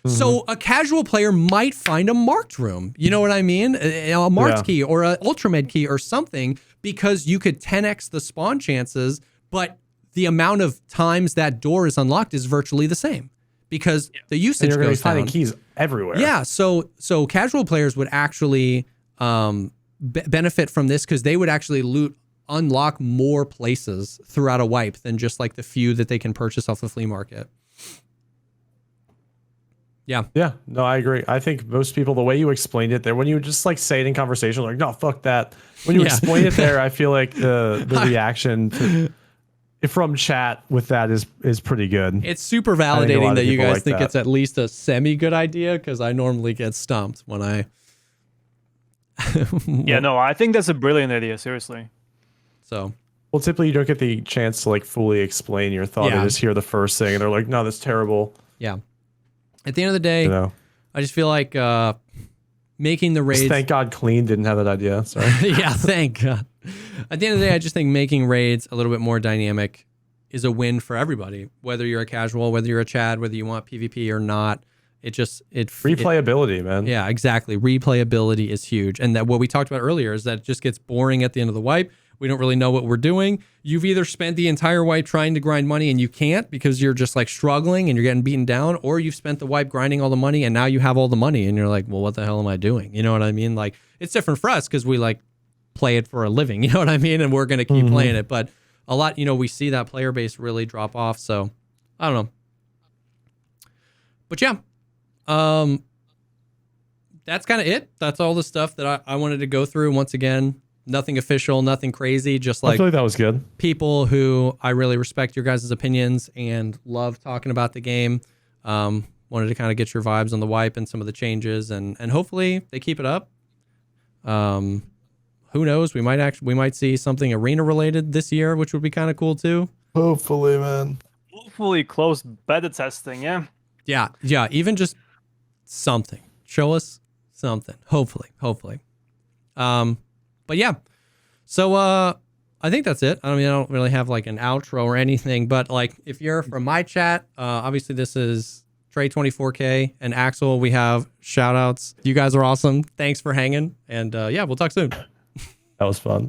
So a casual player might find a marked room. You know what I mean? A marked key or an Ultramed key or something because you could 10x the spawn chances, but the amount of times that door is unlocked is virtually the same. Because the usage goes down. You're finding keys everywhere. Yeah, so casual players would actually benefit from this because they would actually unlock more places throughout a wipe than just like the few that they can purchase off the flea market. Yeah. Yeah, no, I agree. I think most people, the way you explained it there, when you just like say it in conversation, like, no, fuck that. When you explain it there, I feel like the reaction from chat with that is pretty good. It's super validating that you guys think it's at least a semi-good idea because I normally get stumped when I... Yeah, no, I think that's a brilliant idea, seriously. So... Well, typically you don't get the chance to like fully explain your thought. You just hear the first thing and they're like, no, that's terrible. Yeah. At the end of the day, I just feel like making the raids... Thank God Clean didn't have that idea. Sorry. Yeah, thank God. At the end of the day, I just think making raids a little bit more dynamic is a win for everybody. Whether you're a casual, whether you're a Chad, whether you want PvP or not, replayability, man. Yeah, exactly. Replayability is huge. And that what we talked about earlier is that it just gets boring at the end of the wipe. We don't really know what we're doing. You've either spent the entire wipe trying to grind money and you can't because you're just like struggling and you're getting beaten down, or you've spent the wipe grinding all the money and now you have all the money and you're like, well, what the hell am I doing? You know what I mean? Like, it's different for us because we like play it for a living, you know what I mean? And we're going to keep playing it. But a lot, we see that player base really drop off. So I don't know. But yeah, that's kind of it. That's all the stuff that I wanted to go through. Once again, nothing official, nothing crazy. Just like, I feel like that was good. People who I really respect your guys' opinions and love talking about the game. Wanted to kind of get your vibes on the wipe and some of the changes, and hopefully they keep it up. Who knows? We might see something arena related this year, which would be kind of cool too. Hopefully, man. Hopefully, close beta testing. Yeah. Yeah. Even just something. Show us something. Hopefully. But yeah, so I think that's it. I mean, I don't really have like an outro or anything, but like if you're from my chat, obviously this is Trey24K and Axel. We have shout outs. You guys are awesome. Thanks for hanging. And yeah, we'll talk soon. That was fun.